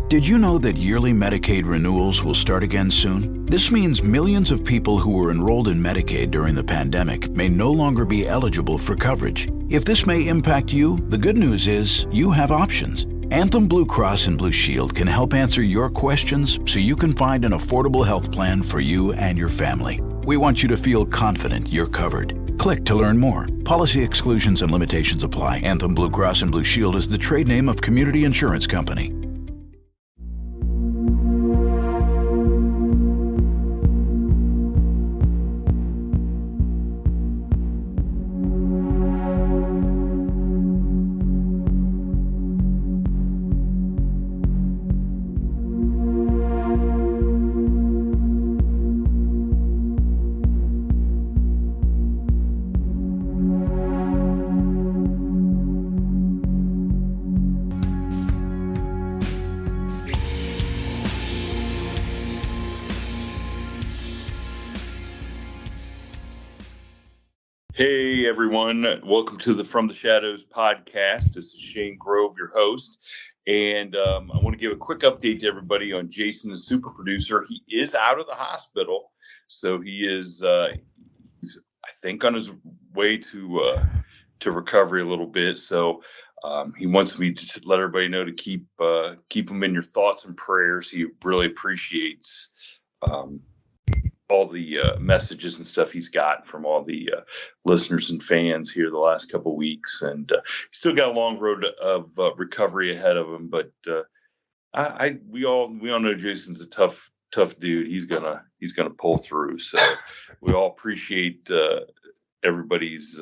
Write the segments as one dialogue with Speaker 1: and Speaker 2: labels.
Speaker 1: Did you know that yearly Medicaid renewals will start again soon? This means millions of people who were enrolled in Medicaid during the pandemic may no longer be eligible for coverage. If this may impact you, the good news is you have options. Anthem Blue Cross and Blue Shield can help answer your questions so you can find an affordable health plan for you and your family. We want you to feel confident you're covered. Click to learn more. Policy exclusions and limitations apply. Anthem Blue Cross and Blue Shield is the trade name of Community Insurance Company.
Speaker 2: Hey everyone, welcome to the From the Shadows podcast. This is Shane Grove, your host, and I want to give a quick update to everybody on Jason, the super producer. He is out of the hospital, so he is, he's, I think, on his way to recovery a little bit. So he wants me to let everybody know to keep him in your thoughts and prayers. He really appreciates all the messages and stuff he's got from all the listeners and fans here the last couple of weeks, and he's still got a long road of recovery ahead of him. But we all know Jason's a tough dude. He's gonna pull through. So we all appreciate everybody's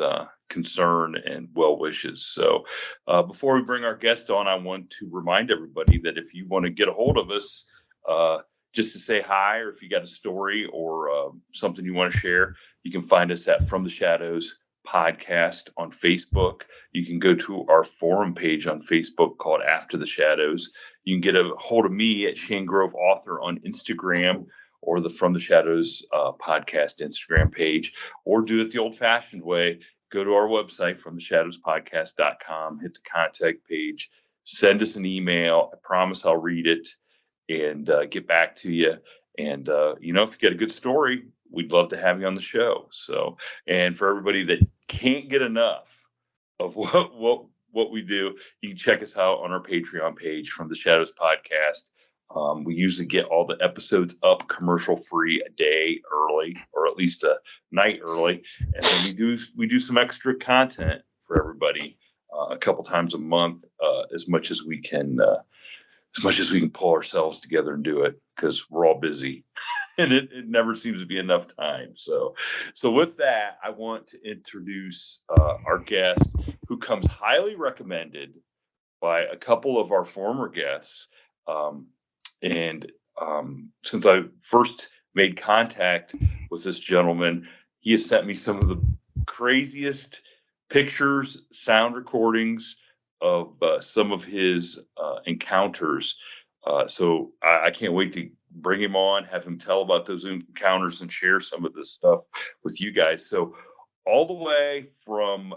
Speaker 2: concern and well wishes. So before we bring our guest on, I want to remind everybody that if you want to get a hold of us, just to say hi, or if you got a story or something you want to share, you can find us at From the Shadows podcast on Facebook. You can go to our forum page on Facebook called After the Shadows. You can get a hold of me at Shane Grove Author on Instagram, or the From the Shadows podcast Instagram page, or do it the old-fashioned way. Go to our website, FromTheShadowsPodcast.com, hit the contact page, send us an email. I promise I'll read it and get back to you. And, if you get a good story, we'd love to have you on the show. So, and for everybody that can't get enough of what we do, you can check us out on our Patreon page, From the Shadows Podcast. We usually get all the episodes up commercial free a day early, or at least a night early. And then we do some extra content for everybody a couple times a month, as much as we can pull ourselves together and do it, because we're all busy and it never seems to be enough time. So with that, I want to introduce our guest, who comes highly recommended by a couple of our former guests. Since I first made contact with this gentleman, he has sent me some of the craziest pictures, sound recordings of some of his encounters. So I can't wait to bring him on, have him tell about those encounters and share some of this stuff with you guys. So all the way from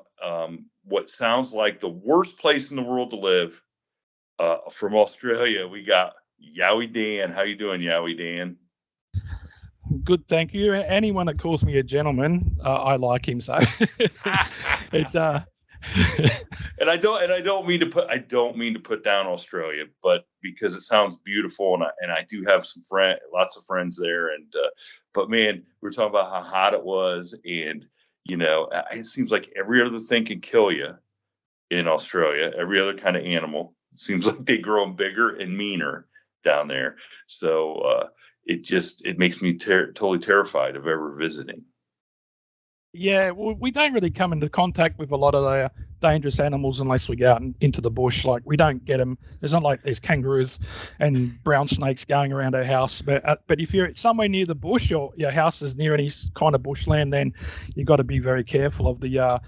Speaker 2: what sounds like the worst place in the world to live, from Australia, we got Yowie Dan. How you doing, Yowie Dan?
Speaker 3: Good, thank you. Anyone that calls me a gentleman, I like him. So it's
Speaker 2: and I don't mean to put down Australia, but because it sounds beautiful, and I do have lots of friends there, and but man, we were talking about how hot it was, and it seems like every other thing can kill you in Australia. Every other kind of animal seems like they grow bigger and meaner down there. So it makes me totally terrified of ever visiting.
Speaker 3: Yeah, well, we don't really come into contact with a lot of the dangerous animals unless we go out into the bush. Like, we don't get them. There's not like there's kangaroos and brown snakes going around our house. But if you're somewhere near the bush, or your house is near any kind of bushland, then you've got to be very careful of the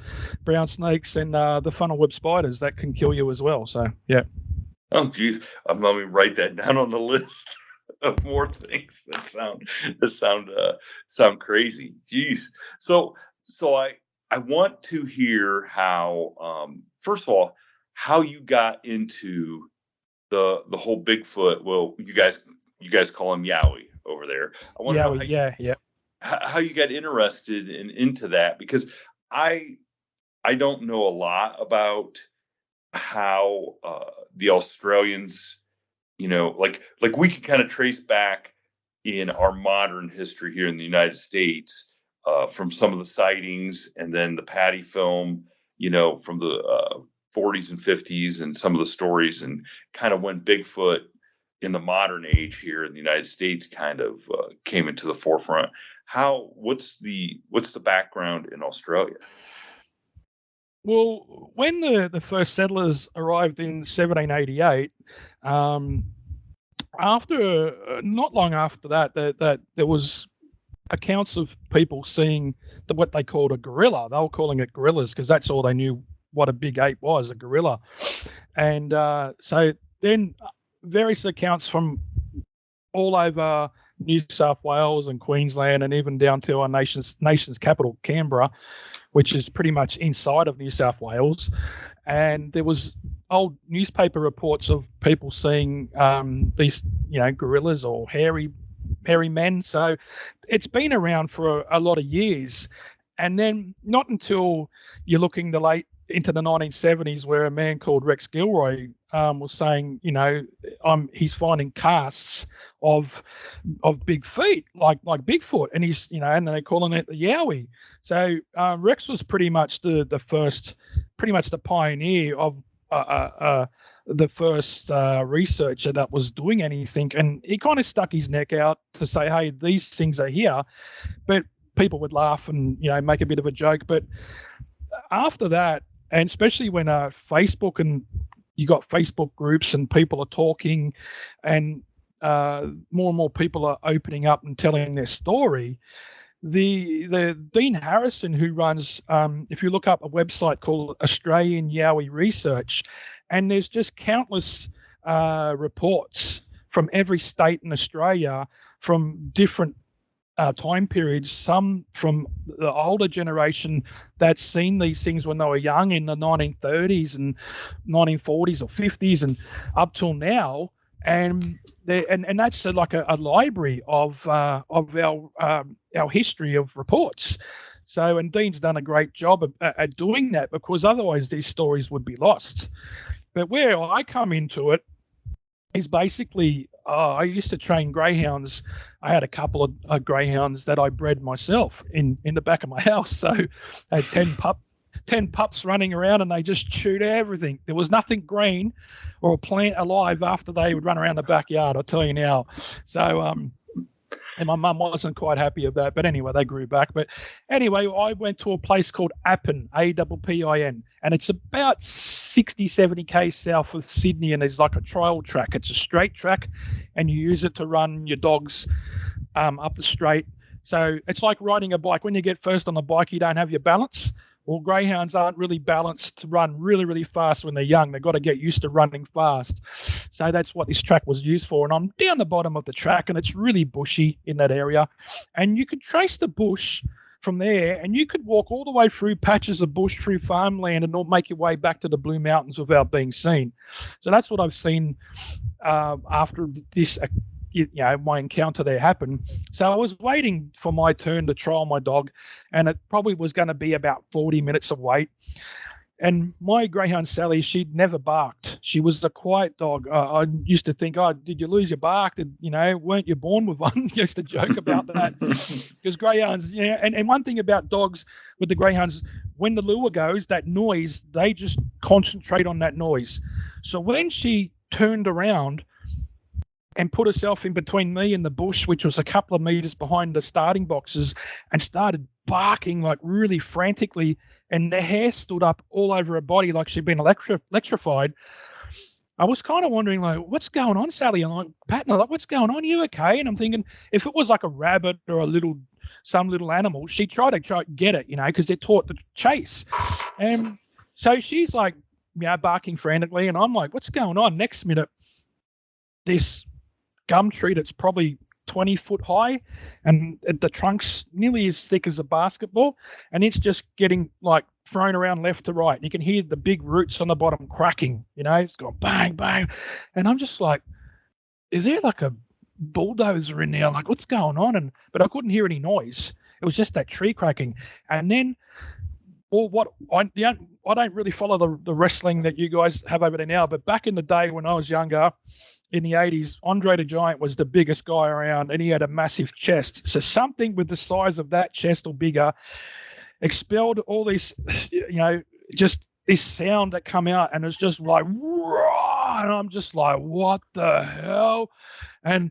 Speaker 3: brown snakes and the funnel web spiders that can kill you as well. So, yeah.
Speaker 2: Oh, geez. Let me write that down on the list of more things that sound crazy. Jeez. So I want to hear how, first of all, how you got into the whole Bigfoot. Well, you guys call him Yowie over there. I want to know how you got interested into that, because I don't know a lot about how the Australians, like we can kind of trace back in our modern history here in the United States from some of the sightings, and then the Patty film, from the 40s and 50s, and some of the stories, and kind of when Bigfoot in the modern age here in the United States kind of came into the forefront. What's the background in Australia?
Speaker 3: Well, when the first settlers arrived in 1788, not long after that there was accounts of people seeing what they called a gorilla. They were calling it gorillas because that's all they knew what a big ape was, a gorilla. And so then various accounts from all over New South Wales and Queensland, and even down to our nation's capital, Canberra, which is pretty much inside of New South Wales. And there was old newspaper reports of people seeing these, gorillas or hairy men. So it's been around for a lot of years. And then not until you're looking into the 1970s, where a man called Rex Gilroy was saying, he's finding casts of big feet, like Bigfoot, and he's, and they're calling it the Yowie. So Rex was pretty much the pioneer of the first researcher that was doing anything, and he kind of stuck his neck out to say, hey, these things are here, but people would laugh and make a bit of a joke. But after that, and especially when Facebook, and you got Facebook groups and people are talking, and more and more people are opening up and telling their story. The Dean Harrison, who runs, if you look up a website called Australian Yowie Research, and there's just countless reports from every state in Australia from different time periods, some from the older generation that's seen these things when they were young in the 1930s and 1940s or 50s and up till now. And that's like a library of our history of reports. So, and Dean's done a great job at doing that, because otherwise these stories would be lost. But where I come into it is basically, I used to train greyhounds. I had a couple of greyhounds that I bred myself in the back of my house. So I had 10 pups running around, and they just chewed everything. There was nothing green or a plant alive after they would run around the backyard, I'll tell you now. So, and my mum wasn't quite happy of that. But anyway, they grew back. But anyway, I went to a place called Appin, Appin, and it's about 60, 70 k's south of Sydney, and there's like a trial track. It's a straight track, and you use it to run your dogs up the straight. So it's like riding a bike. When you get first on the bike, you don't have your balance. Well, greyhounds aren't really balanced to run really, really fast when they're young. They've got to get used to running fast. So that's what this track was used for. And I'm down the bottom of the track, and it's really bushy in that area. And you could trace the bush from there, and you could walk all the way through patches of bush, through farmland, and make your way back to the Blue Mountains without being seen. So that's what I've seen after this my encounter there happened. So I was waiting for my turn to trial my dog, and it probably was going to be about 40 minutes of wait. And my greyhound Sally, she'd never barked. She was a quiet dog. I used to think, did you lose your bark? Weren't you born with one? I used to joke about that. Because greyhounds, and one thing about dogs with the greyhounds, when the lure goes, that noise, they just concentrate on that noise. So when she turned around and put herself in between me and the bush, which was a couple of meters behind the starting boxes, and started barking like really frantically, and the hair stood up all over her body like she'd been electrified. I was kind of wondering, like, what's going on, Sally? I'm like, patting her, like, what's going on? Are you okay? And I'm thinking, if it was like a rabbit or some little animal, she'd try to get it, because they're taught to chase. And so she's like, barking frantically, and I'm like, what's going on? Next minute, this gum tree that's probably 20 foot high, and the trunk's nearly as thick as a basketball, and it's just getting like thrown around left to right. And you can hear the big roots on the bottom cracking, it's going bang, bang. And I'm just like, is there like a bulldozer in there? Like, what's going on? But I couldn't hear any noise. It was just that tree cracking. And then, I don't really follow the wrestling that you guys have over there now, but back in the day when I was younger, in the 80s, Andre the Giant was the biggest guy around, and he had a massive chest. So something with the size of that chest or bigger expelled all this, just this sound that come out, and it's just like, Rah! And I'm just like, what the hell? And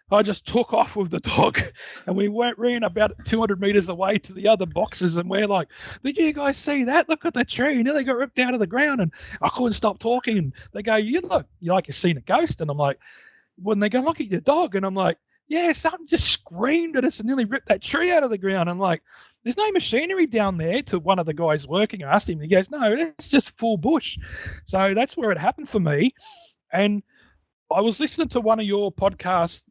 Speaker 3: I just took off with the dog, and we ran about 200 meters away to the other boxes, and we're like, did you guys see that? Look at the tree. They got ripped out of the ground, and I couldn't stop talking. And they go, you look, you've seen a ghost. And I'm like, when they go, look at your dog. And I'm like, yeah, something just screamed at us and nearly ripped that tree out of the ground. I'm like, there's no machinery down there. To one of the guys working, I asked him, he goes, no, it's just full bush. So that's where it happened for me. And I was listening to one of your podcasts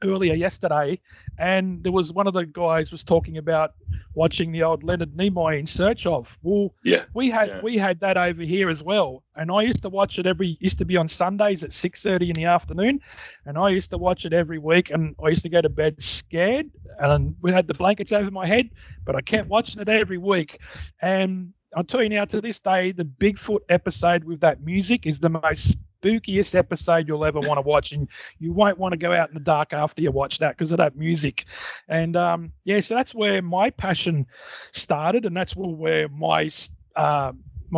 Speaker 3: earlier yesterday, and there was one of the guys was talking about watching the old Leonard Nimoy In Search Of. Well, we had that over here as well, and I used to watch it used to be on Sundays at 6:30 in the afternoon, and I used to watch it every week, and I used to go to bed scared, and we had the blankets over my head, but I kept watching it every week. And I'll tell you now, to this day, the Bigfoot episode with that music is the most spookiest episode you'll ever want to watch, and you won't want to go out in the dark after you watch that because of that music. And so that's where my passion started, and that's where my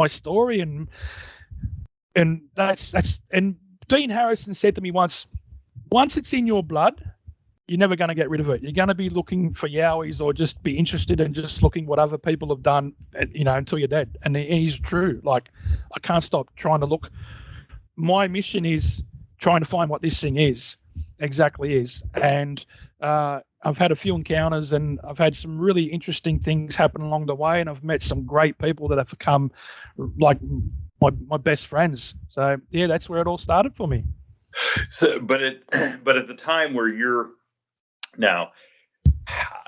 Speaker 3: story and that's and Dean Harrison said to me once it's in your blood, you're never going to get rid of it. You're going to be looking for yowies or just be interested in just looking what other people have done, until you're dead. And he's true. Like, I can't stop trying to look. My mission is trying to find what this thing exactly is. And I've had a few encounters, and I've had some really interesting things happen along the way, and I've met some great people that have become like my best friends. So yeah, that's where it all started for me.
Speaker 2: So, but at the time where now,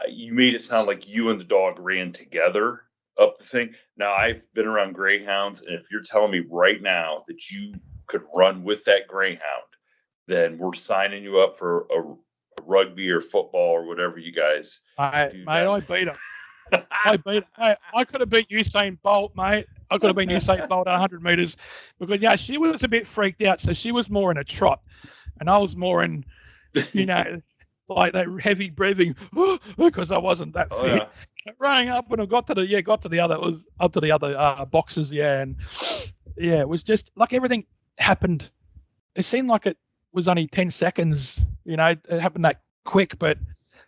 Speaker 2: you made it sound like you and the dog ran together up the thing. Now, I've been around greyhounds, and if you're telling me right now that you could run with that greyhound, then we're signing you up for a rugby or football or whatever you guys do.
Speaker 3: I beat him. I could have beat Usain Bolt, mate. I could have been Usain Bolt at 100 meters, because she was a bit freaked out, so she was more in a trot, and I was more in, like that heavy breathing, because I wasn't that fit. Oh, yeah. Running up, when I got to the other, it was up to the other boxes, and it was just like everything happened. It seemed like it was only 10 seconds, it happened that quick, but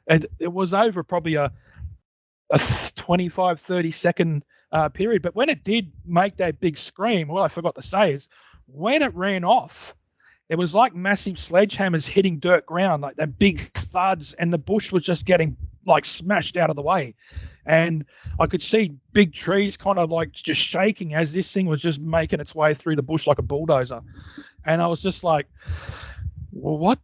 Speaker 3: it was over probably a 25, 30 second period. But when it did make that big scream, what I forgot to say is when it ran off, it was like massive sledgehammers hitting dirt ground, like that big thuds, and the bush was just getting like smashed out of the way. And I could see big trees kind of like just shaking as this thing was just making its way through the bush like a bulldozer. And I was just like, well,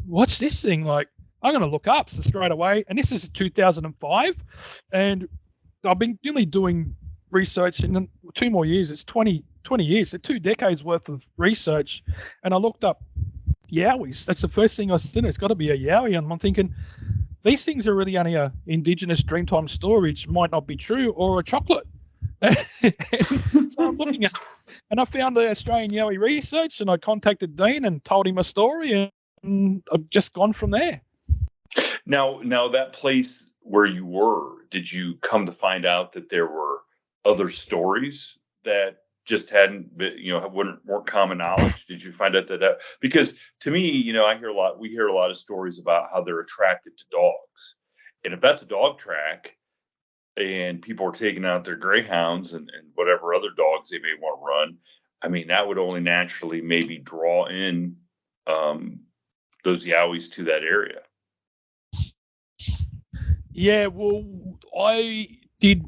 Speaker 3: what's this thing? Like, I'm going to look up. So straight away, and this is 2005, and I've been really doing research in 2 more years. It's 20 years, so 2 decades worth of research. And I looked up yowies. That's the first thing I said. It's got to be a yowie. And I'm thinking, these things are really only a Indigenous Dreamtime story, which might not be true, or a chocolate. So I'm looking at, and I found the Australian Yowie Research, and I contacted Dean and told him a story, and I've just gone from there.
Speaker 2: Now that place where you were, did you come to find out that there were other stories that just hadn't been, weren't common knowledge? Did you find out that because to me, we hear a lot of stories about how they're attracted to dogs. And if that's a dog track and people are taking out their greyhounds and whatever other dogs they may want to run, I mean, that would only naturally maybe draw in those yowies to that area. Yeah,
Speaker 3: well, I did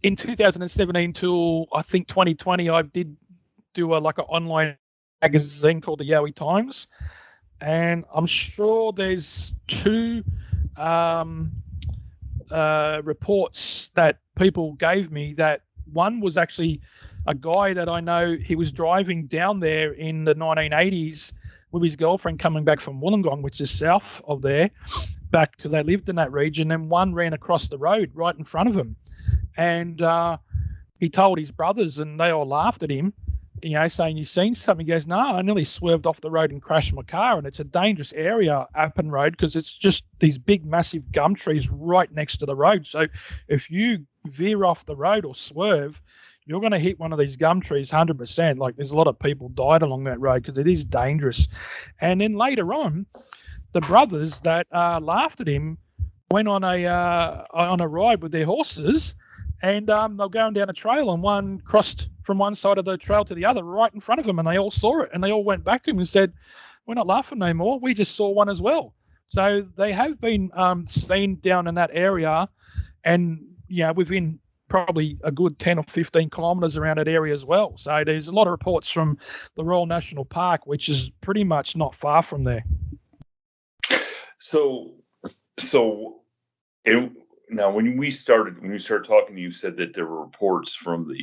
Speaker 3: in 2017 till I think 2020. I did do an online magazine called the Yowie Times, and I'm sure there's two reports that people gave me. That one was actually a guy that I know. He was driving down there in the 1980s with his girlfriend coming back from Wollongong, which is south of there, back because they lived in that region. And one ran across the road right in front of him, and he told his brothers, and they all laughed at him, saying, "You seen something?" He goes, "No, I nearly swerved off the road and crashed my car." And it's a dangerous area, Appin Road, because it's just these big, massive gum trees right next to the road. So if you veer off the road or swerve, you're going to hit one of these gum trees 100%. Like, there's a lot of people died along that road because it is dangerous. And then later on, the brothers that laughed at him went on a ride with their horses, and they were going down a trail, and one crossed from one side of the trail to the other right in front of them, and they all saw it, and they all went back to him and said, "We're not laughing no more. We just saw one as well." So they have been seen down in that area, and within probably a good 10 or 15 kilometres around that area as well. So there's a lot of reports from the Royal National Park, which is pretty much not far from there.
Speaker 2: So now when we started talking, you said that there were reports from the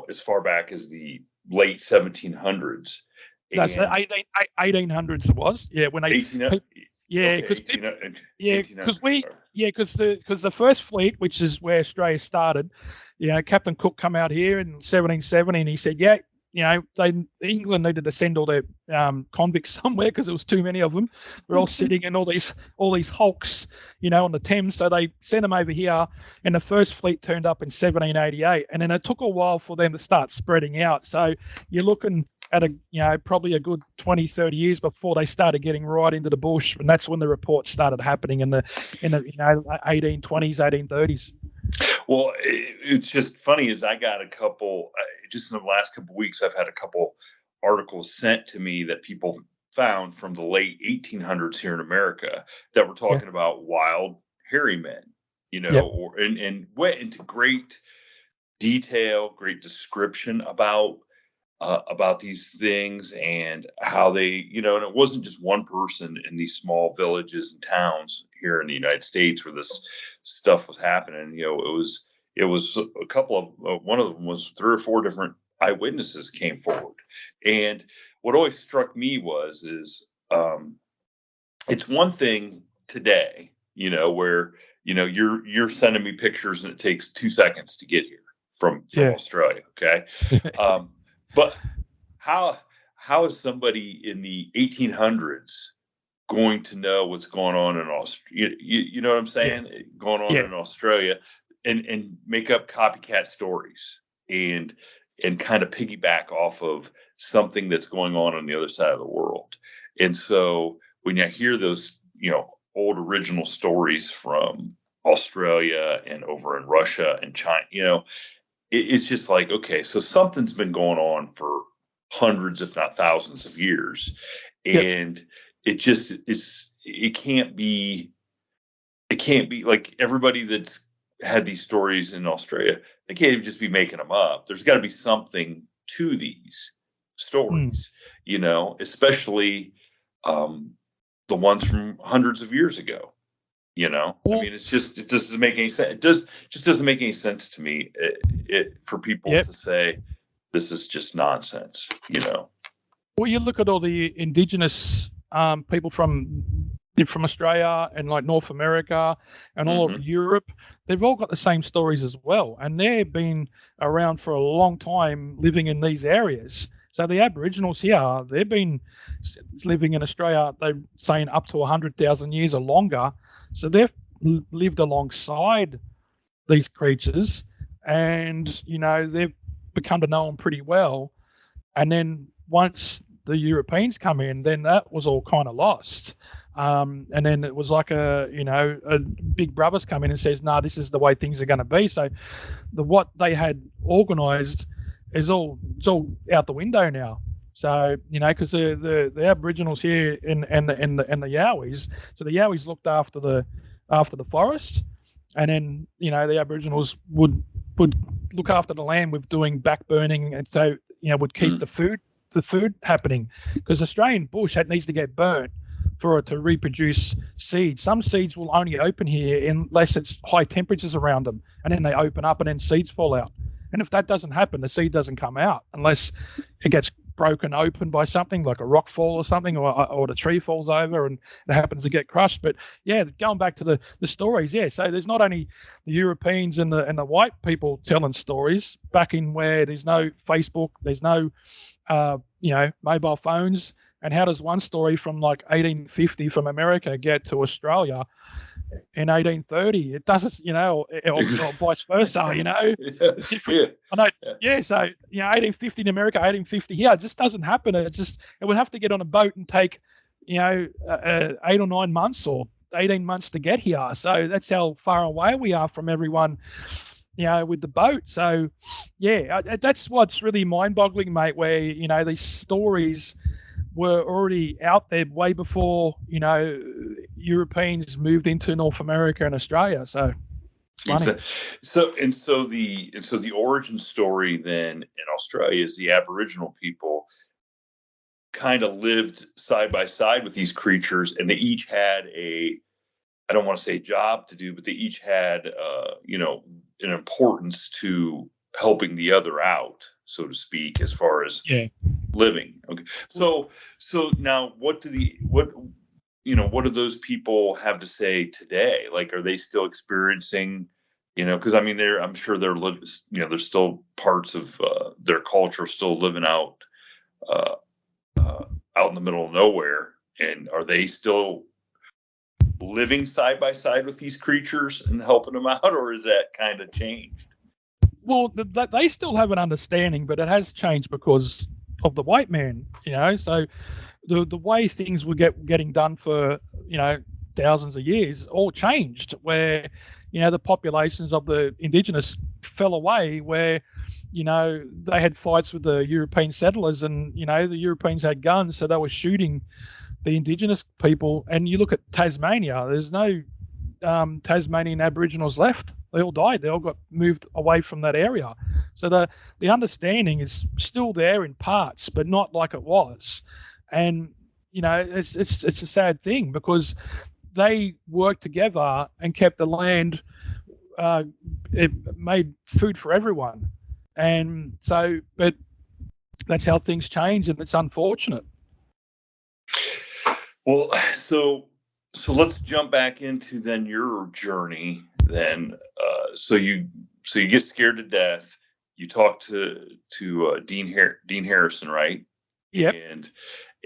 Speaker 2: as far back as the late 1700s.
Speaker 3: That's 1800s. It was, when they
Speaker 2: 1800s.
Speaker 3: Because the first fleet, which is where Australia started, Captain Cook come out here in 1770, and he said, England needed to send all their convicts somewhere because there was too many of them. They're all sitting in all these hulks, on the Thames. So they sent them over here, and the first fleet turned up in 1788, and then it took a while for them to start spreading out. So you're looking at probably a good 20, 30 years before they started getting right into the bush, and that's when the reports started happening in the 1820s, 1830s.
Speaker 2: Well, it's just funny as I got a couple, just in the last couple of weeks, I've had a couple articles sent to me that people found from the late 1800s here in America that were talking about wild hairy men, and went into great detail, great description about these things and how they, and it wasn't just one person in these small villages and towns here in the United States where this stuff was happening. It was a couple of, one of them was 3 or 4 different eyewitnesses came forward. And what always struck me is it's one thing today, where, you're sending me pictures and it takes 2 seconds to get here from Australia. Okay. But how is somebody in the 1800s going to know what's going on in Australia? You know what I'm saying? Yeah. Going on in Australia, and make up copycat stories and kind of piggyback off of something that's going on the other side of the world. And so when I hear those, old original stories from Australia and over in Russia and China, it's just like, okay, so something's been going on for hundreds, if not thousands of years. And it can't be like everybody that's had these stories in Australia, they can't even just be making them up. There's got to be something to these stories, especially the ones from hundreds of years ago. I mean, it doesn't make any sense. It just doesn't make any sense to me for people to say this is just nonsense,
Speaker 3: Well, you look at all the indigenous people from Australia and like North America and all of Europe, they've all got the same stories as well. And they've been around for a long time living in these areas. So the Aboriginals here, they've been living in Australia, they're saying up to 100,000 years or longer. So they've lived alongside these creatures, and they've become to know them pretty well. And then once the Europeans come in, then that was all kind of lost. And then it was like a big brother's come in and says, "No, this is the way things are going to be." So what they had organised is all out the window now. So because the Aboriginals here and the Yowies, so the Yowies looked after the forest, and then the Aboriginals would look after the land with doing back burning, and so would keep the food the food happening, because Australian bush needs to get burnt for it to reproduce seeds. Some seeds will only open here unless it's high temperatures around them, and then they open up and then seeds fall out. And if that doesn't happen, the seed doesn't come out unless it gets broken open by something like a rock fall or something, or the tree falls over and it happens to get crushed. But yeah, going back to the stories, yeah. So there's not only the Europeans and the white people telling stories back in where there's no Facebook, there's no mobile phones. And how does one story from like 1850 from America get to Australia in 1830? It doesn't, or vice versa, different. I know. Yeah. So, 1850 in America, 1850 here, it just doesn't happen. It would have to get on a boat and take, 8 or 9 months or 18 months to get here. So that's how far away we are from everyone, with the boat. So, yeah, that's what's really mind-boggling, mate, where, these stories were already out there way before, Europeans moved into North America and Australia. So it's funny.
Speaker 2: So the origin story then in Australia is the Aboriginal people kind of lived side by side with these creatures, and they each had I don't want to say job to do, but they each had, an importance to helping the other out, so to speak, as far as living. Okay. So now what do those people have to say today? Like, are they still experiencing, because I mean, I'm sure there's still parts of their culture still living out in the middle of nowhere. And are they still living side by side with these creatures and helping them out, or is that kind of changed?
Speaker 3: Well, they still have an understanding, but it has changed because of the white man, So the way things were getting done for, thousands of years all changed, where, the populations of the Indigenous fell away, where, they had fights with the European settlers, and, the Europeans had guns, so they were shooting the Indigenous people. And you look at Tasmania, there's no Tasmanian Aboriginals left. They all died. They all got moved away from that area. So the understanding is still there in parts, but not like it was. And it's a sad thing, because they worked together and kept the land. It made food for everyone, and so, but that's how things change, and it's unfortunate.
Speaker 2: Well, so let's jump back into then your journey. Then, so you get scared to death. You talk to Dean Harrison, right?
Speaker 3: Yep.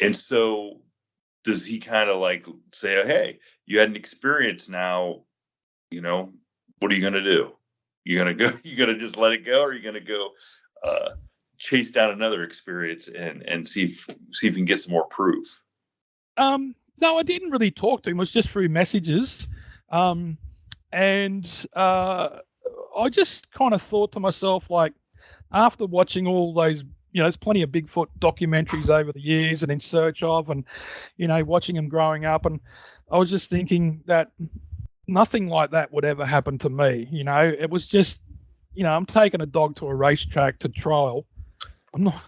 Speaker 2: And so does he kind of like say, oh, hey, you had an experience now, what are you going to do? You're going to just let it go, or are you going to go chase down another experience and see if you can get some more proof?
Speaker 3: No, I didn't really talk to him. It was just through messages. And I just kind of thought to myself, like, after watching all those, there's plenty of Bigfoot documentaries over the years and In Search Of, and, watching him growing up. And I was just thinking that nothing like that would ever happen to me. It was just, I'm taking a dog to a racetrack to trial. I'm not,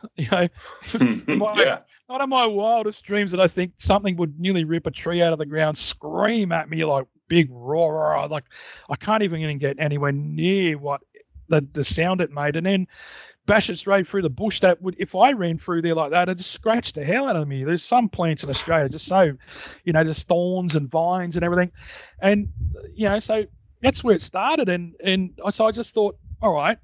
Speaker 3: not in my wildest dreams that I think something would nearly rip a tree out of the ground, scream at me like big roar. Like, I can't even get anywhere near what the sound it made, and then bash it straight through the bush. That would, if I ran through there like that, it'd just scratch the hell out of me. There's some plants in Australia just so, there's thorns and vines and everything, and so that's where it started. And so I just thought, all right,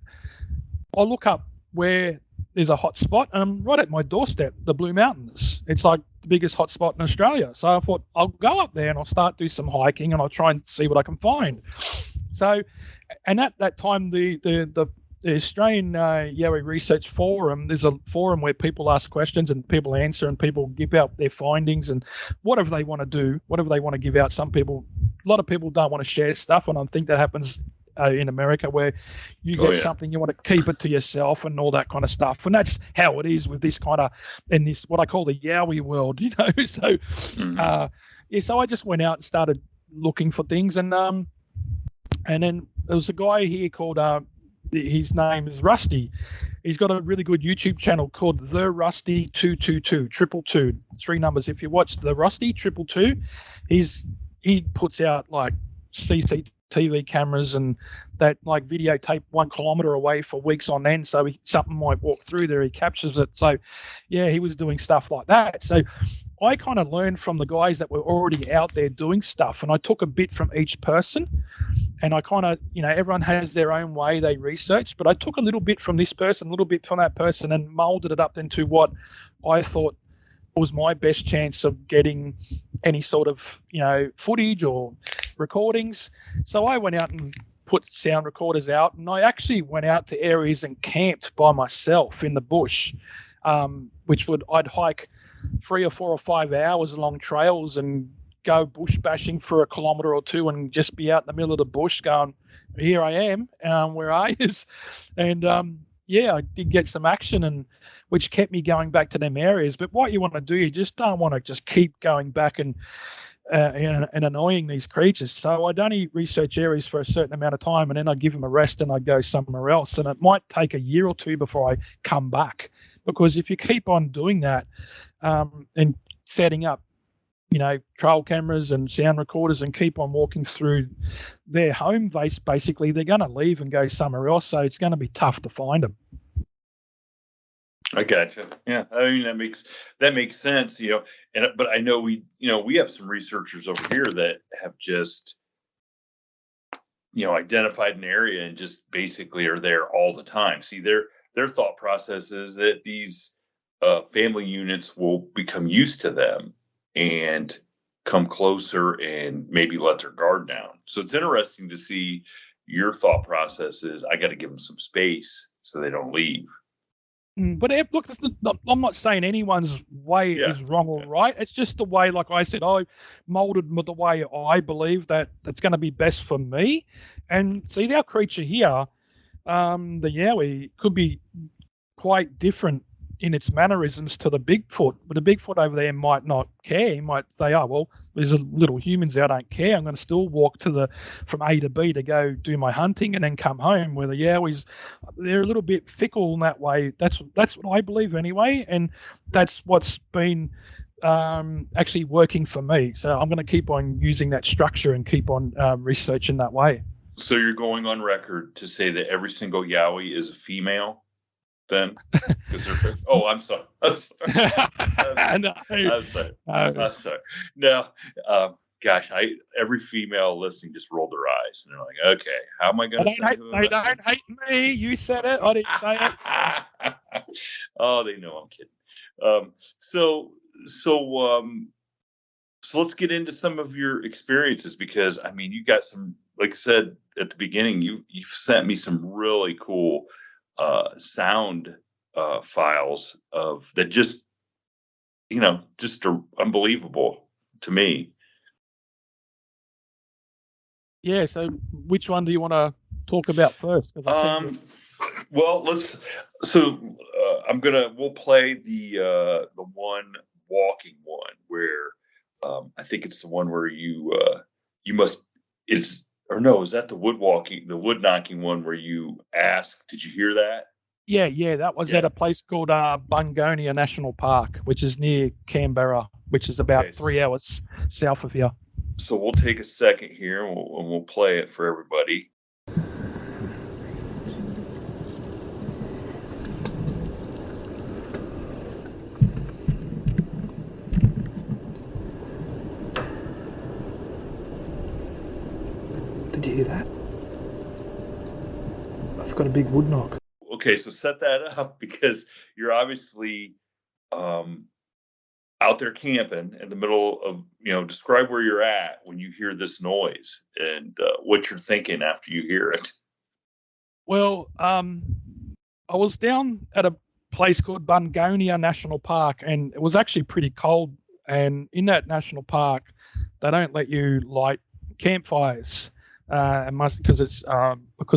Speaker 3: I'll look up where there's a hot spot, and I'm right at my doorstep, the Blue Mountains. It's like the biggest hot spot in Australia. So I thought, I'll go up there and I'll start do some hiking, and I'll try and see what I can find. So, and at that time, the Australian Yowie Research Forum, there's a forum where people ask questions and people answer, and people give out their findings and whatever they want to do, whatever they want to give out. A lot of people don't want to share stuff, and I think that happens in America, where you get something, you want to keep it to yourself and all that kind of stuff. And that's how it is with this kind of, in this, what I call the Yowie world, So, so I just went out and started looking for things. And then there was a guy here called, his name is Rusty. he's got a really good YouTube channel called The Rusty 222, 222, 3 numbers. If you watch The Rusty 222, he puts out like CCTV cameras and that like videotape 1 kilometer away for weeks on end. So something might walk through there, he captures it. So yeah, he was doing stuff like that. So I kind of learned from the guys that were already out there doing stuff, and I took a bit from each person. And I kind of, everyone has their own way they research, but I took a little bit from this person, a little bit from that person, and molded it up into what I thought was my best chance of getting any sort of, footage or recordings. So I went out and put sound recorders out, and I actually went out to areas and camped by myself in the bush, I'd hike 3 or 4 or 5 hours along trails and go bush bashing for 1 kilometer or 2 and just be out in the middle of the bush going, here I am, where are you? And I did get some action, and which kept me going back to them areas. But what you want to do, you just don't want to just keep going back and annoying these creatures. So I'd only research areas for a certain amount of time, and then I'd give them a rest and I'd go somewhere else. And it might take a year or 2 before I come back, because if you keep on doing that and setting up, trail cameras and sound recorders and keep on walking through their home base, basically, they're going to leave and go somewhere else. So it's going to be tough to find them.
Speaker 2: I gotcha. Yeah, I mean that makes sense. But I know we have some researchers over here that have just identified an area and just basically are there all the time. See, their thought process is that these family units will become used to them and come closer and maybe let their guard down. So it's interesting to see your thought process is, I got to give them some space so they don't leave.
Speaker 3: But look, I'm not saying anyone's way is wrong or right. It's just the way, like I said, I molded the way I believe that it's going to be best for me. And see, our creature here, the Yowie, could be quite different in its mannerisms to the Bigfoot, but the Bigfoot over there might not care. He might say, oh, well, there's a little humans there, I don't care. I'm going to still walk from A to B to go do my hunting and then come home. Where the Yowies, they're a little bit fickle in that way. That's what I believe anyway, and that's what's been actually working for me. So I'm going to keep on using that structure and keep on researching that way.
Speaker 2: So you're going on record to say that every single Yowie is a female? Then, oh, I'm sorry. I'm sorry. No, gosh, every female listening just rolled their eyes and they're like, "Okay, how am I going to say?"
Speaker 3: They don't hate me. You said it. I didn't say it.
Speaker 2: Oh, they know I'm kidding. So let's get into some of your experiences, because I mean, you got some, like I said at the beginning, you've sent me some really cool sound files of that, just are unbelievable to me.
Speaker 3: Yeah, so which one do you want to talk about first?
Speaker 2: Well, we'll play the one walking one where I think it's the one where is that the wood knocking one where you ask, did you hear that?
Speaker 3: Yeah, that was at a place called Bungonia National Park, which is near Canberra, which is about 3 hours south of here.
Speaker 2: So we'll take a second here and we'll play it for everybody.
Speaker 3: Did you hear that? I've got a big wood knock.
Speaker 2: Okay, so set that up, because you're obviously out there camping in the middle of, describe where you're at when you hear this noise and what you're thinking after you hear it.
Speaker 3: Well, I was down at a place called Bungonia National Park, and it was actually pretty cold. And in that national park, they don't let you light campfires. Because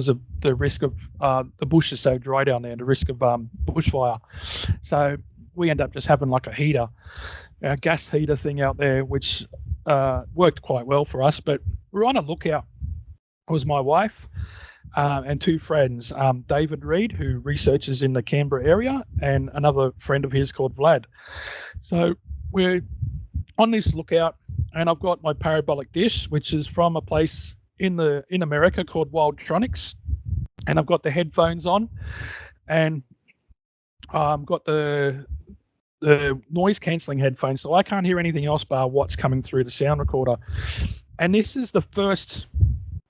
Speaker 3: of the risk of the bush is so dry down there, the risk of bushfire. So we end up just having like a gas heater thing out there, which worked quite well for us. But we were on a lookout. It was my wife, and two friends, David Reed, who researches in the Canberra area, and another friend of his called Vlad. So we're on this lookout, and I've got my parabolic dish, which is from a place in America called Wildtronics, and I've got the headphones on, and got the noise cancelling headphones, so I can't hear anything else but what's coming through the sound recorder. And this is the first,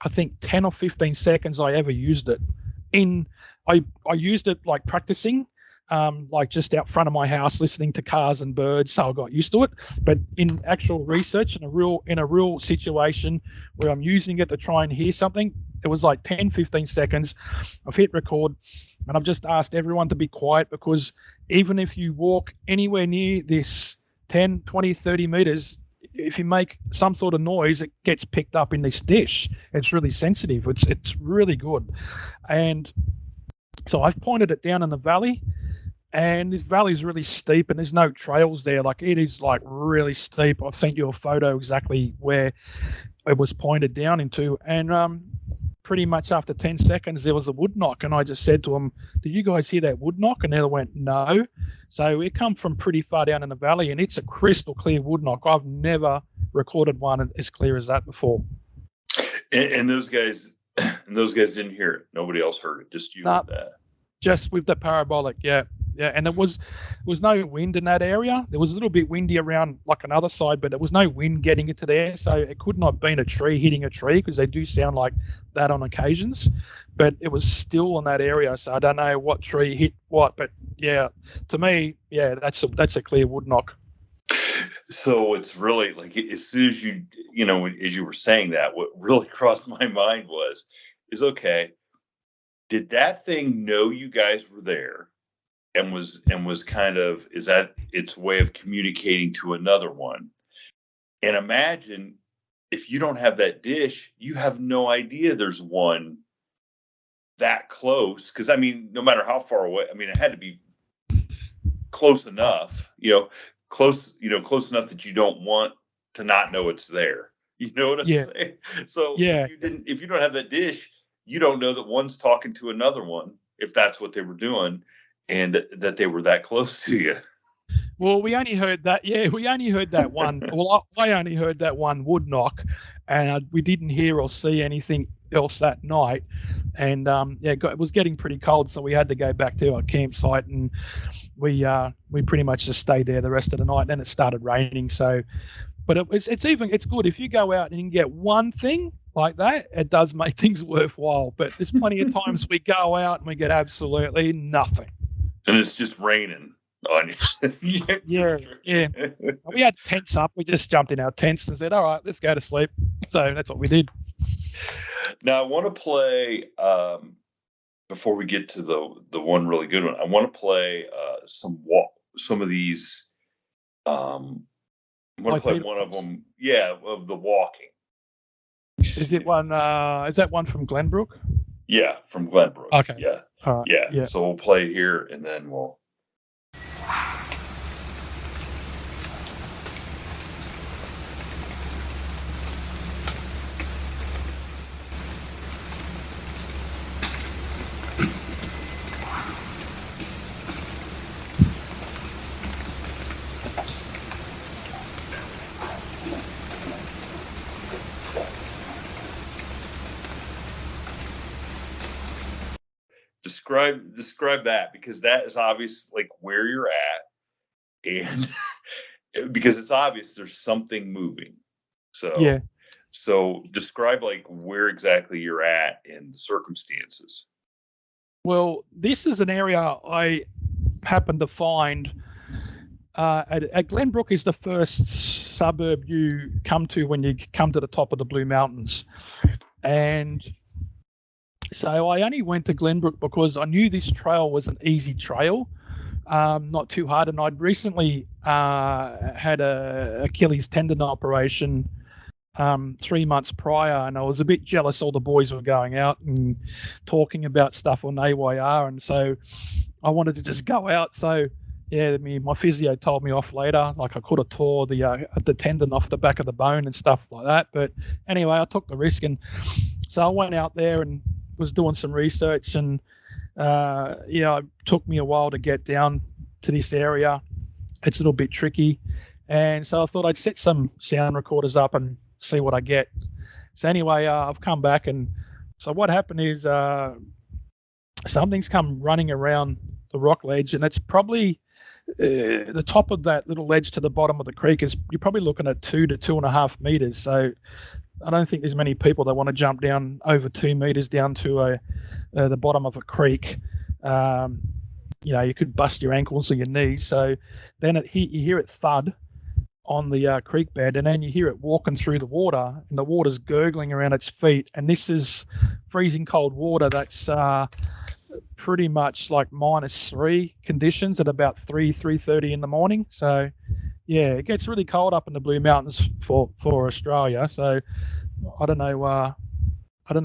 Speaker 3: I think, 10 or 15 seconds I ever used it. I used it like practicing, like just out front of my house listening to cars and birds, so I got used to it. But in actual research, in a real situation where I'm using it to try and hear something, it was like 10, 15 seconds. I've hit record, and I've just asked everyone to be quiet, because even if you walk anywhere near this 10, 20, 30 meters, if you make some sort of noise, it gets picked up in this dish. It's really sensitive. It's really good. And so I've pointed it down in the valley, and this valley is really steep, and there's no trails there. Like, it is like really steep. I've sent you a photo exactly where it was pointed down into, and pretty much after 10 seconds, there was a wood knock, and I just said to them, "Did you guys hear that wood knock?" And they went, "No." So it come from pretty far down in the valley, and it's a crystal clear wood knock. I've never recorded one as clear as that before.
Speaker 2: And those guys didn't hear it. Nobody else heard it. Just you heard that.
Speaker 3: Just with the parabolic, yeah. And there was no wind in that area. There was a little bit windy around like another side, but there was no wind getting into there, so it could not have been a tree hitting a tree, because they do sound like that on occasions. But it was still in that area, so I don't know what tree hit what. But yeah, to me, yeah, that's a clear wood knock.
Speaker 2: So it's really like, as soon as as you were saying that, what really crossed my mind is okay, did that thing know you guys were there? And was kind of, is that its way of communicating to another one? And imagine if you don't have that dish, you have no idea there's one that close. Because I mean, no matter how far away, I mean, it had to be close enough, close enough that you don't want to not know it's there. You know what I'm saying? So
Speaker 3: yeah,
Speaker 2: if you don't have that dish, you don't know that one's talking to another one, if that's what they were doing, and that they were that close to you.
Speaker 3: Well, we only heard that. Yeah, we only heard that one. Well, I only heard that one wood knock, and we didn't hear or see anything else that night. And it was getting pretty cold, so we had to go back to our campsite, and we pretty much just stayed there the rest of the night. And then it started raining. So, but it's good if you go out and you can get one thing like that. It does make things worthwhile. But there's plenty of times we go out and we get absolutely nothing.
Speaker 2: And it's just raining on you.
Speaker 3: Yeah. We had tents up. We just jumped in our tents and said, "All right, let's go to sleep." So that's what we did.
Speaker 2: Now I want to play, before we get to the one really good one, I want to play some of these. I want to play one of them. Yeah, of the walking.
Speaker 3: Is it one? Is that one from Glenbrook?
Speaker 2: Yeah, from Glenbrook.
Speaker 3: Okay.
Speaker 2: Yeah.
Speaker 3: Yeah.
Speaker 2: So we'll play here, and then we'll. Describe that, because that is obvious, like where you're at, and because it's obvious there's something moving. So
Speaker 3: yeah.
Speaker 2: So describe like where exactly you're at in the circumstances.
Speaker 3: Well, this is an area I happened to find at Glenbrook. Is the first suburb you come to when you come to the top of the Blue Mountains, and so I only went to Glenbrook because I knew this trail was an easy trail, not too hard. And I'd recently had a Achilles tendon operation 3 months prior, and I was a bit jealous all the boys were going out and talking about stuff on AYR, and so I wanted to just go out. So yeah, my physio told me off later, like I could have tore the tendon off the back of the bone and stuff like that. But anyway, I took the risk, and so I went out there and was doing some research, and it took me a while to get down to this area. It's a little bit tricky, and so I thought I'd set some sound recorders up and see what I get. So anyway, I've come back, and so what happened is something's come running around the rock ledge, and it's probably the top of that little ledge to the bottom of the creek is, you're probably looking at 2 to 2.5 meters. So I don't think there's many people that want to jump down over 2 meters down to the bottom of a creek. You could bust your ankles or your knees. So then you hear it thud on the creek bed, and then you hear it walking through the water, and the water's gurgling around its feet. And this is freezing cold water that's pretty much like -3 conditions at about 3:30 in the morning. So yeah, it gets really cold up in the Blue Mountains for Australia. So I don't know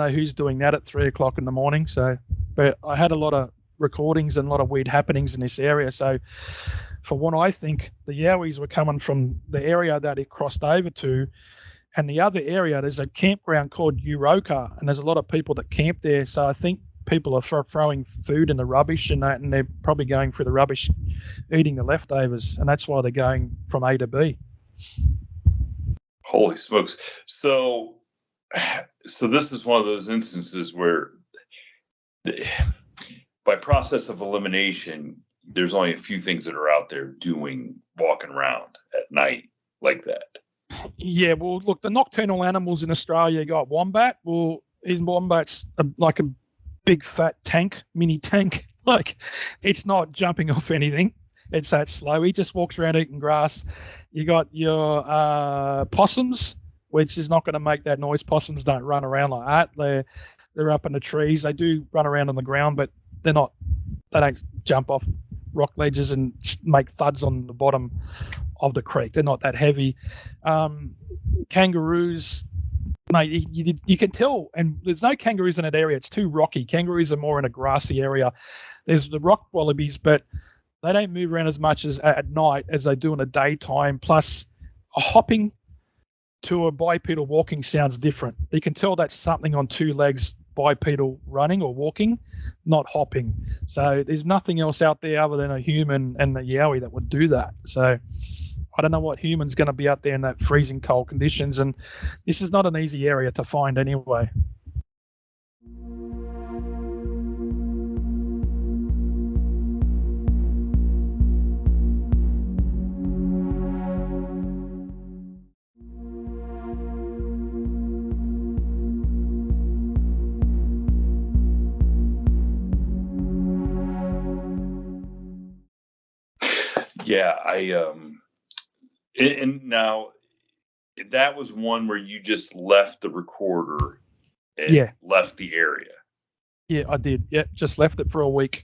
Speaker 3: who's doing that at 3 o'clock in the morning. So, but I had a lot of recordings and a lot of weird happenings in this area. So for what I think, the Yowies were coming from the area that it crossed over to, and the other area, there's a campground called Uroka, and there's a lot of people that camp there. So I think people are throwing food in the rubbish and that, and they're probably going through the rubbish, eating the leftovers, and that's why they're going from A to B.
Speaker 2: Holy smokes! So this is one of those instances where, by process of elimination, there's only a few things that are out there walking around at night like that.
Speaker 3: Yeah, well, look, the nocturnal animals in Australia, you got wombat. Well, wombat's like a big fat mini tank. Like, it's not jumping off anything. It's that slow. He just walks around eating grass. You got your possums, which is not going to make that noise. Possums don't run around like that. They're up in the trees. They do run around on the ground, but they don't jump off rock ledges and make thuds on the bottom of the creek. They're not that heavy. Kangaroos, no, you can tell, and there's no kangaroos in that area. It's too rocky. Kangaroos are more in a grassy area. There's the rock wallabies, but they don't move around as much as at night as they do in the daytime. Plus, a hopping to a bipedal walking sounds different. You can tell that's something on 2 legs, bipedal running or walking, not hopping. So there's nothing else out there other than a human and the Yowie that would do that. So I don't know what human's going to be out there in that freezing cold conditions, and this is not an easy area to find anyway.
Speaker 2: Yeah, and now that was one where you just left the recorder and left the area.
Speaker 3: Yeah, I did. Yeah, just left it for a week.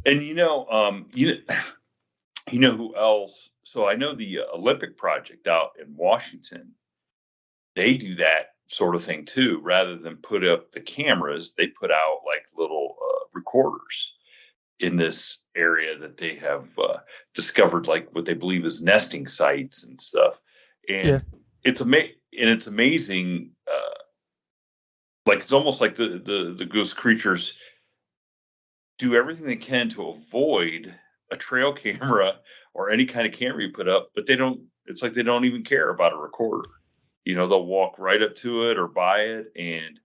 Speaker 2: And you know who else? So I know the Olympic Project out in Washington. They do that sort of thing too. Rather than put up the cameras, they put out like little recorders in this area that they have discovered, like what they believe is nesting sites and stuff. And it's amazing. Like, it's almost like the ghost creatures do everything they can to avoid a trail camera or any kind of camera you put up, but it's like they don't even care about a recorder. They'll walk right up to it or by it. And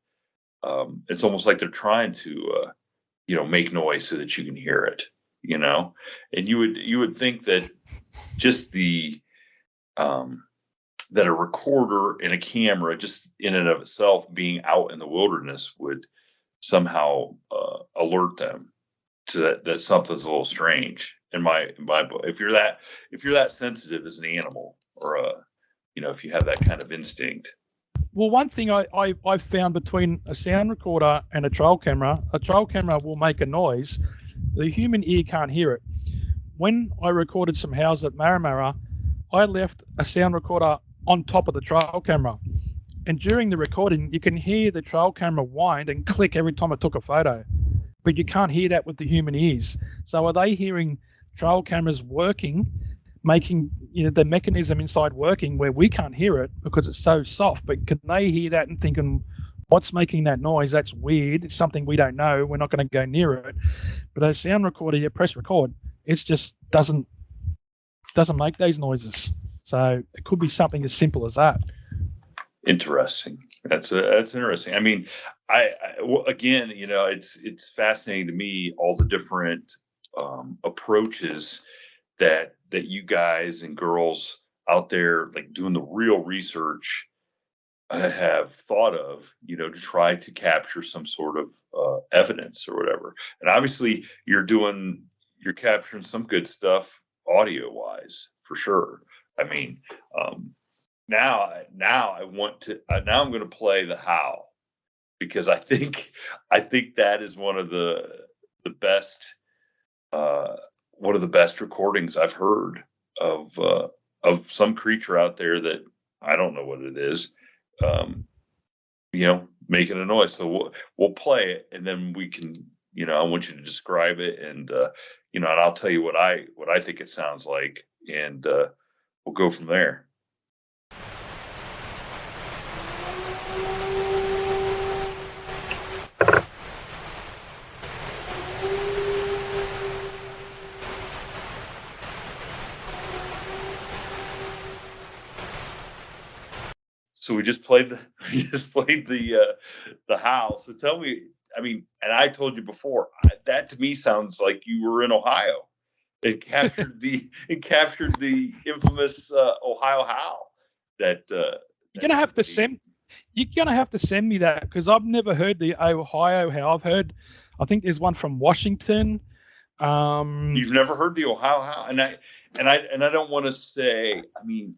Speaker 2: it's almost like they're trying to, make noise so that you can hear it, and you would think that just that a recorder and a camera, just in and of itself, being out in the wilderness, would somehow alert them to that something's a little strange. In my book, if you're that sensitive as an animal, or if you have that kind of instinct.
Speaker 3: Well, one thing I've found between a sound recorder and a trail camera will make a noise. The human ear can't hear it. When I recorded some howls at Maramara, I left a sound recorder on top of the trail camera. And during the recording, you can hear the trail camera wind and click every time I took a photo. But you can't hear that with the human ears. So are they hearing trail cameras working, making the mechanism inside working where we can't hear it because it's so soft? But can they hear that and thinking, what's making that noise? That's weird. It's something we don't know. We're not going to go near it. But a sound recorder, you press record, it just doesn't make those noises. So it could be something as simple as that.
Speaker 2: Interesting. That's interesting. I mean, again, it's fascinating to me, all the different approaches that you guys and girls out there, like doing the real research, have thought of, to try to capture some sort of evidence or whatever. And obviously you're capturing some good stuff audio wise, for sure. I mean, now I'm going to play the howl, because I think that is one of the best recordings I've heard of some creature out there that I don't know what it is, making a noise. So we'll play it, and then we can, I want you to describe it, and and I'll tell you what I think it sounds like, and we'll go from there. So we just played the howl. So tell me, I mean, and I told you before, that to me sounds like you were in Ohio. It captured the infamous Ohio howl. You're
Speaker 3: gonna have to send me that, because I've never heard the Ohio howl. I think there's one from Washington.
Speaker 2: You've never heard the Ohio howl, and I don't want to say. I mean,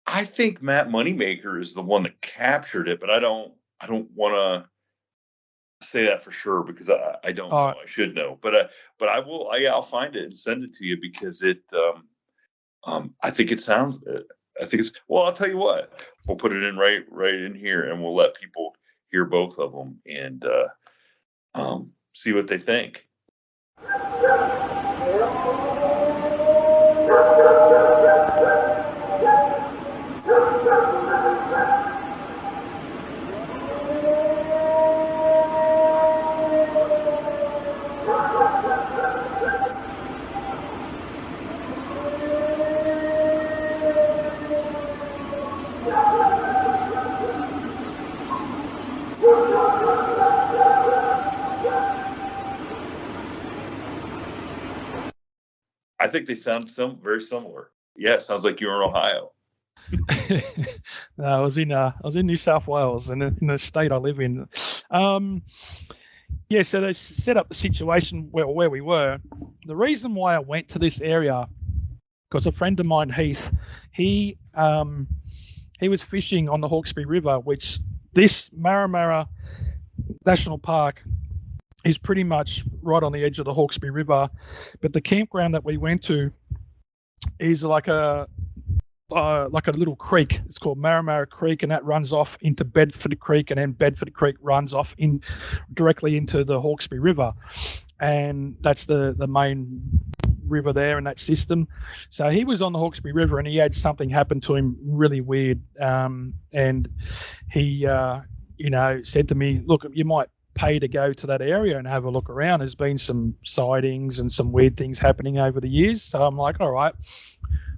Speaker 2: I think Matt Moneymaker is the one that captured it, but I don't want to say that for sure, because I don't know. I should know, but I will. I'll find it and send it to you, because it. I think it sounds. I think it's. Well, I'll tell you what. We'll put it in right in here, and we'll let people hear both of them and see what they think. I think they sound very similar. Yeah, it sounds like you're in Ohio.
Speaker 3: No, I was in New South Wales, in the state I live in. Yeah, so they set up the situation where we were. The reason why I went to this area, because a friend of mine, Heath, he was fishing on the Hawkesbury River, which this Maramara National Park is pretty much right on the edge of the Hawkesbury River. But the campground that we went to is like a little creek. It's called Maramara Creek, and that runs off into Bedford Creek, and then Bedford Creek runs off directly into the Hawkesbury River, and that's the main river there in that system. So he was on the Hawkesbury River, and he had something happen to him really weird, and he said to me, look, you might pay to go to that area and have a look around. There's been some sightings and some weird things happening over the years. So I'm like, all right,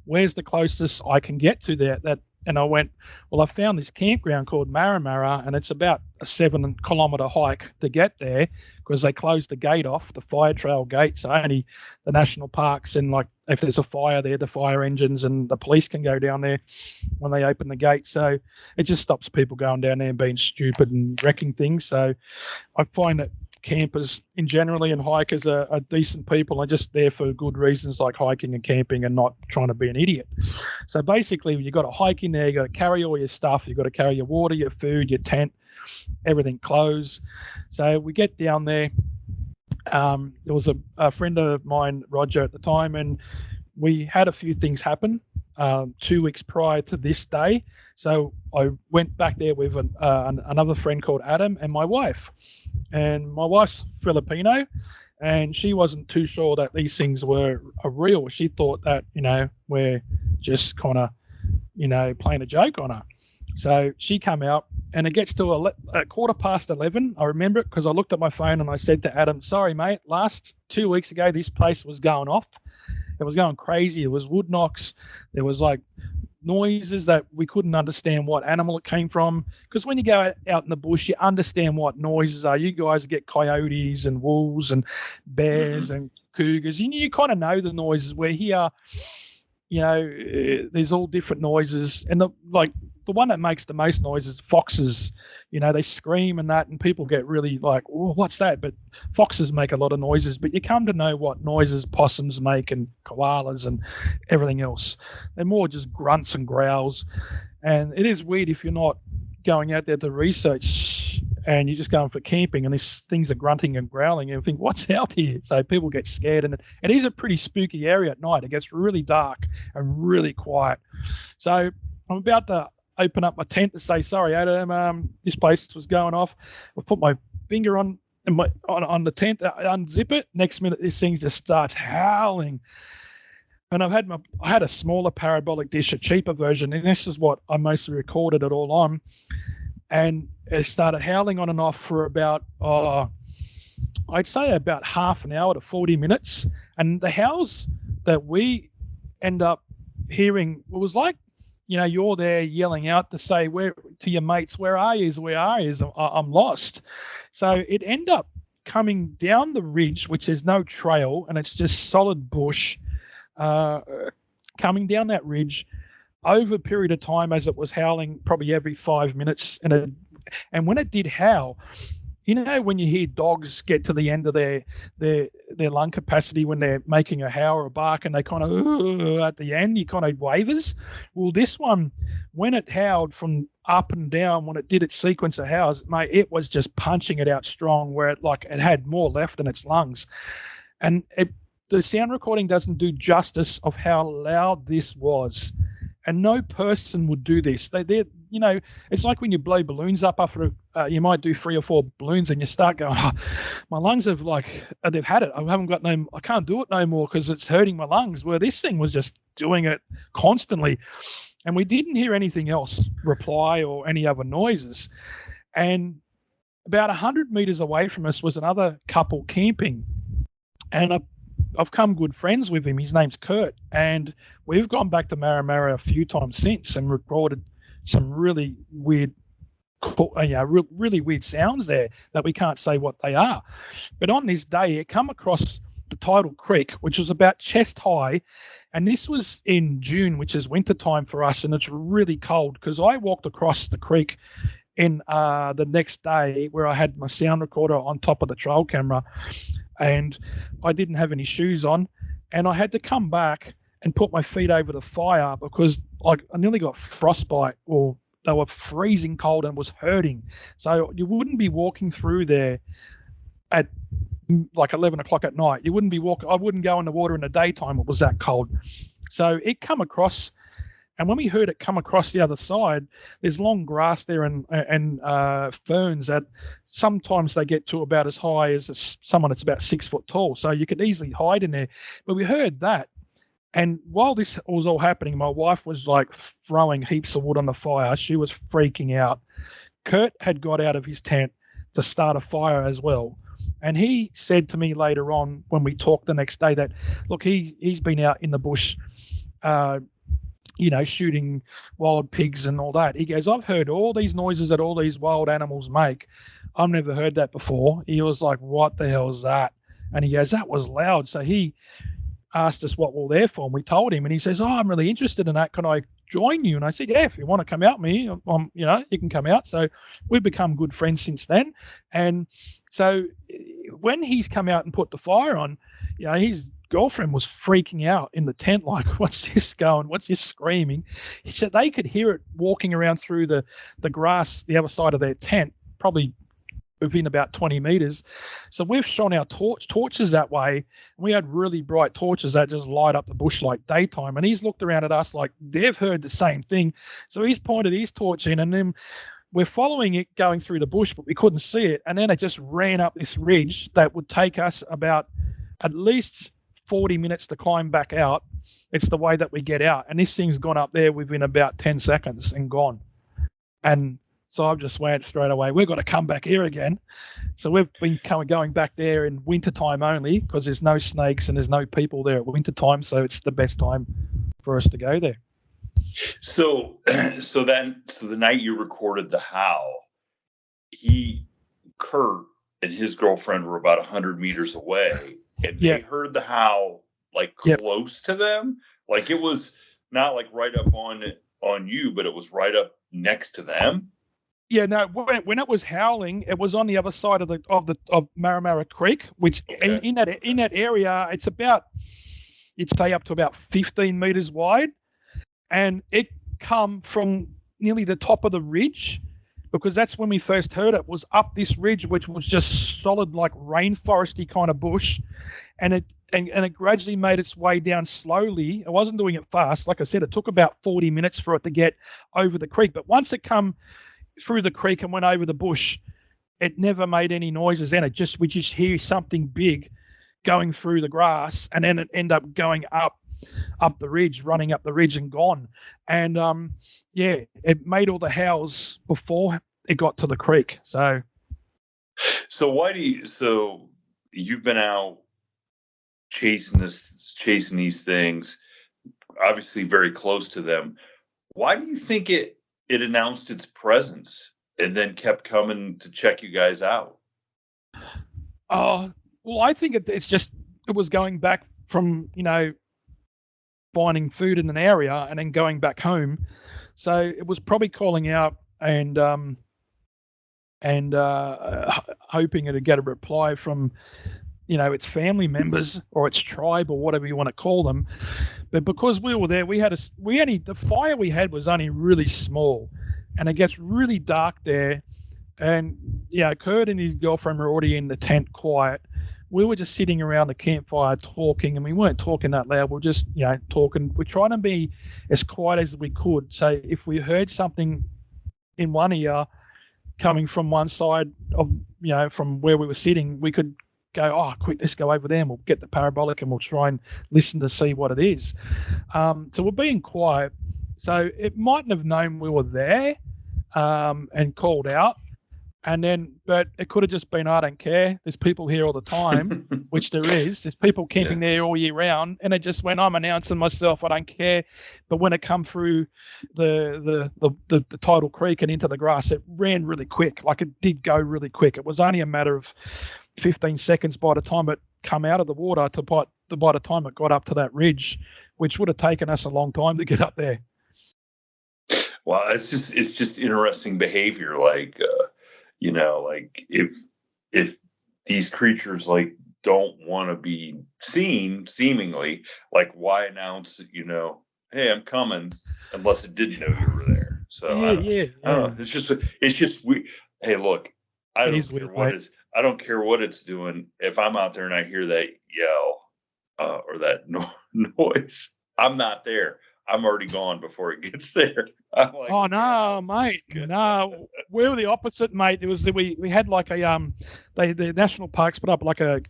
Speaker 3: where's the closest I can get to that? And I went, well, I found this campground called Maramara, and it's about a 7-kilometre hike to get there, because they closed the gate off, the fire trail gate. So only the national parks, and like if there's a fire there, the fire engines and the police can go down there when they open the gate. So it just stops people going down there and being stupid and wrecking things. So I find that campers in generally and hikers are decent people, are just there for good reasons like hiking and camping, and not trying to be an idiot. So basically, you've got to hike in there, you've got to carry all your stuff, you've got to carry your water, your food, your tent, everything, clothes. So we get down there. There was a friend of mine, Roger, at the time, and we had a few things happen 2 weeks prior to this day. So I went back there with another friend called Adam and my wife. And my wife's Filipino, and she wasn't too sure that these things were real. She thought that, we're just kind of, playing a joke on her. So she came out and it gets to a 11:15. I remember it because I looked at my phone and I said to Adam, sorry, mate, last 2 weeks ago, this place was going off. It was going crazy. It was wood knocks. There was like noises that we couldn't understand what animal it came from. Because when you go out in the bush, you understand what noises are. You guys get coyotes and wolves and bears and cougars. You kind of know the noises. Where here, there's all different noises. And the one that makes the most noise is foxes. They scream and that, and people get really like, oh, what's that? But foxes make a lot of noises. But you come to know what noises possums make and koalas and everything else. They're more just grunts and growls. And it is weird if you're not going out there to research and you're just going for camping and these things are grunting and growling and you think, what's out here? So people get scared. And it is a pretty spooky area at night. It gets really dark and really quiet. So I'm about to open up my tent to say, sorry, Adam, this place was going off. I put my finger on the tent, unzip it. Next minute, this thing just starts howling. And I had a smaller parabolic dish, a cheaper version, and this is what I mostly recorded it all on. And it started howling on and off for about, I'd say about half an hour to 40 minutes. And the howls that we end up hearing, it was like, you're there yelling out to say to your mates, where are you? I'm lost. So it ended up coming down the ridge, which is no trail, and it's just solid bush, coming down that ridge over a period of time as it was howling probably every 5 minutes. And when it did howl, when you hear dogs get to the end of their lung capacity when they're making a howl or a bark and they kind of at the end, you kind of wavers. Well, this one, when it howled from up and down, when it did its sequence of howls, mate, it was just punching it out strong where it had more left than its lungs. And the sound recording doesn't do justice of how loud this was. And no person would do this. It's like when you blow balloons up after you might do 3 or 4 balloons and you start going, my lungs have they've had it. I can't do it no more because it's hurting my lungs. Where this thing was just doing it constantly. And we didn't hear anything else reply or any other noises. And about 100 meters away from us was another couple camping. And I've come good friends with him. His name's Kurt, and we've gone back to Maramara a few times since and recorded some really weird, really weird sounds there that we can't say what they are. But on this day, it come across the tidal creek, which was about chest high, and this was in June, which is winter time for us, and it's really cold because I walked across the creek in the next day where I had my sound recorder on top of the trail camera, and I didn't have any shoes on, and I had to come back and put my feet over the fire because I nearly got frostbite, or they were freezing cold and was hurting. So you wouldn't be walking through there at 11 o'clock at night. I wouldn't go in the water in the daytime. It was that cold. So it come across, and when we heard it come across the other side, there's long grass there and ferns that sometimes they get to about as high as someone that's about 6 foot tall. So you could easily hide in there. But we heard that. And while this was all happening, my wife was throwing heaps of wood on the fire. She was freaking out. Kurt had got out of his tent to start a fire as well. And he said to me later on when we talked the next day that, look, he's been out in the bush, shooting wild pigs and all that. He goes, I've heard all these noises that all these wild animals make. I've never heard that before. He was like, what the hell is that? And he goes, that was loud. So he asked us what we're there for, and we told him, and he says, I'm really interested in that. Can I join you? And I said, yeah, if you want to come out with me, you can come out. So we've become good friends since then. And so when he's come out and put the fire on, his girlfriend was freaking out in the tent, like, what's this going? What's this screaming? He said they could hear it walking around through the grass, the other side of their tent, probably within about 20 meters. So we've shone our torches that way. And we had really bright torches that just light up the bush like daytime. And he's looked around at us like they've heard the same thing. So he's pointed his torch in, and then we're following it going through the bush, but we couldn't see it. And then it just ran up this ridge that would take us about at least 40 minutes to climb back out. It's the way that we get out. And this thing's gone up there within about 10 seconds and gone. And So I've just went straight away, we've got to come back here again. So we've been going back there in wintertime only because there's no snakes and there's no people there at wintertime. So it's the best time for us to go there.
Speaker 2: So the night you recorded the howl, Kurt and his girlfriend were about 100 meters away, and they heard the howl like close to them. Like it was not like right up on you, but it was right up next to them.
Speaker 3: Yeah, no. When it was howling, it was on the other side of Maramara Creek, which in that area, it's about, you'd say, up to about 15 meters wide, and it come from nearly the top of the ridge, because that's when we first heard it, was up this ridge, which was just solid like rainforesty kind of bush, and it gradually made its way down slowly. It wasn't doing it fast. Like I said, it took about 40 minutes for it to get over the creek, but once it come through the creek and went over the bush, it never made any noises. Then we just hear something big going through the grass, and then it ended up going up the ridge, running up the ridge and gone. And it made all the howls before it got to the creek. So
Speaker 2: you've been out chasing these things, obviously very close to them. Why do you think it announced its presence and then kept coming to check you guys out?
Speaker 3: Well, I think it was going back from, finding food in an area and then going back home. So it was probably calling out and hoping it'd get a reply from, its family members or its tribe or whatever you want to call them. But because we were there, the fire we had was only really small, and it gets really dark there. And Kurt and his girlfriend were already in the tent quiet. We were just sitting around the campfire talking, and we weren't talking that loud. We're just, talking. We're trying to be as quiet as we could. So if we heard something in one ear coming from one side of, from where we were sitting, we could go, oh, quick, let's go over there and we'll get the parabolic and we'll try and listen to see what it is. So we're being quiet. So it mightn't have known we were there and called out. But it could have just been, I don't care. There's people here all the time, which there is. There's people camping there all year round. And it just went, I'm announcing myself, I don't care. But when it come through the tidal creek and into the grass, it ran really quick. Like it did go really quick. It was only a matter of 15 seconds by the time it come out of the water to by the time it got up to that ridge, which would have taken us a long time to get up there.
Speaker 2: Well, it's just interesting behavior. Like, like if these creatures like don't want to be seen, seemingly, like why announce, hey, I'm coming, unless it didn't know you were there. So I don't know. It's just we. Hey, look, I don't care what it's doing. If I'm out there and I hear that yell or that noise, I'm not there. I'm already gone before it gets there. Like,
Speaker 3: oh no, mate! No, we were the opposite, mate. It was we had like the national parks put up like a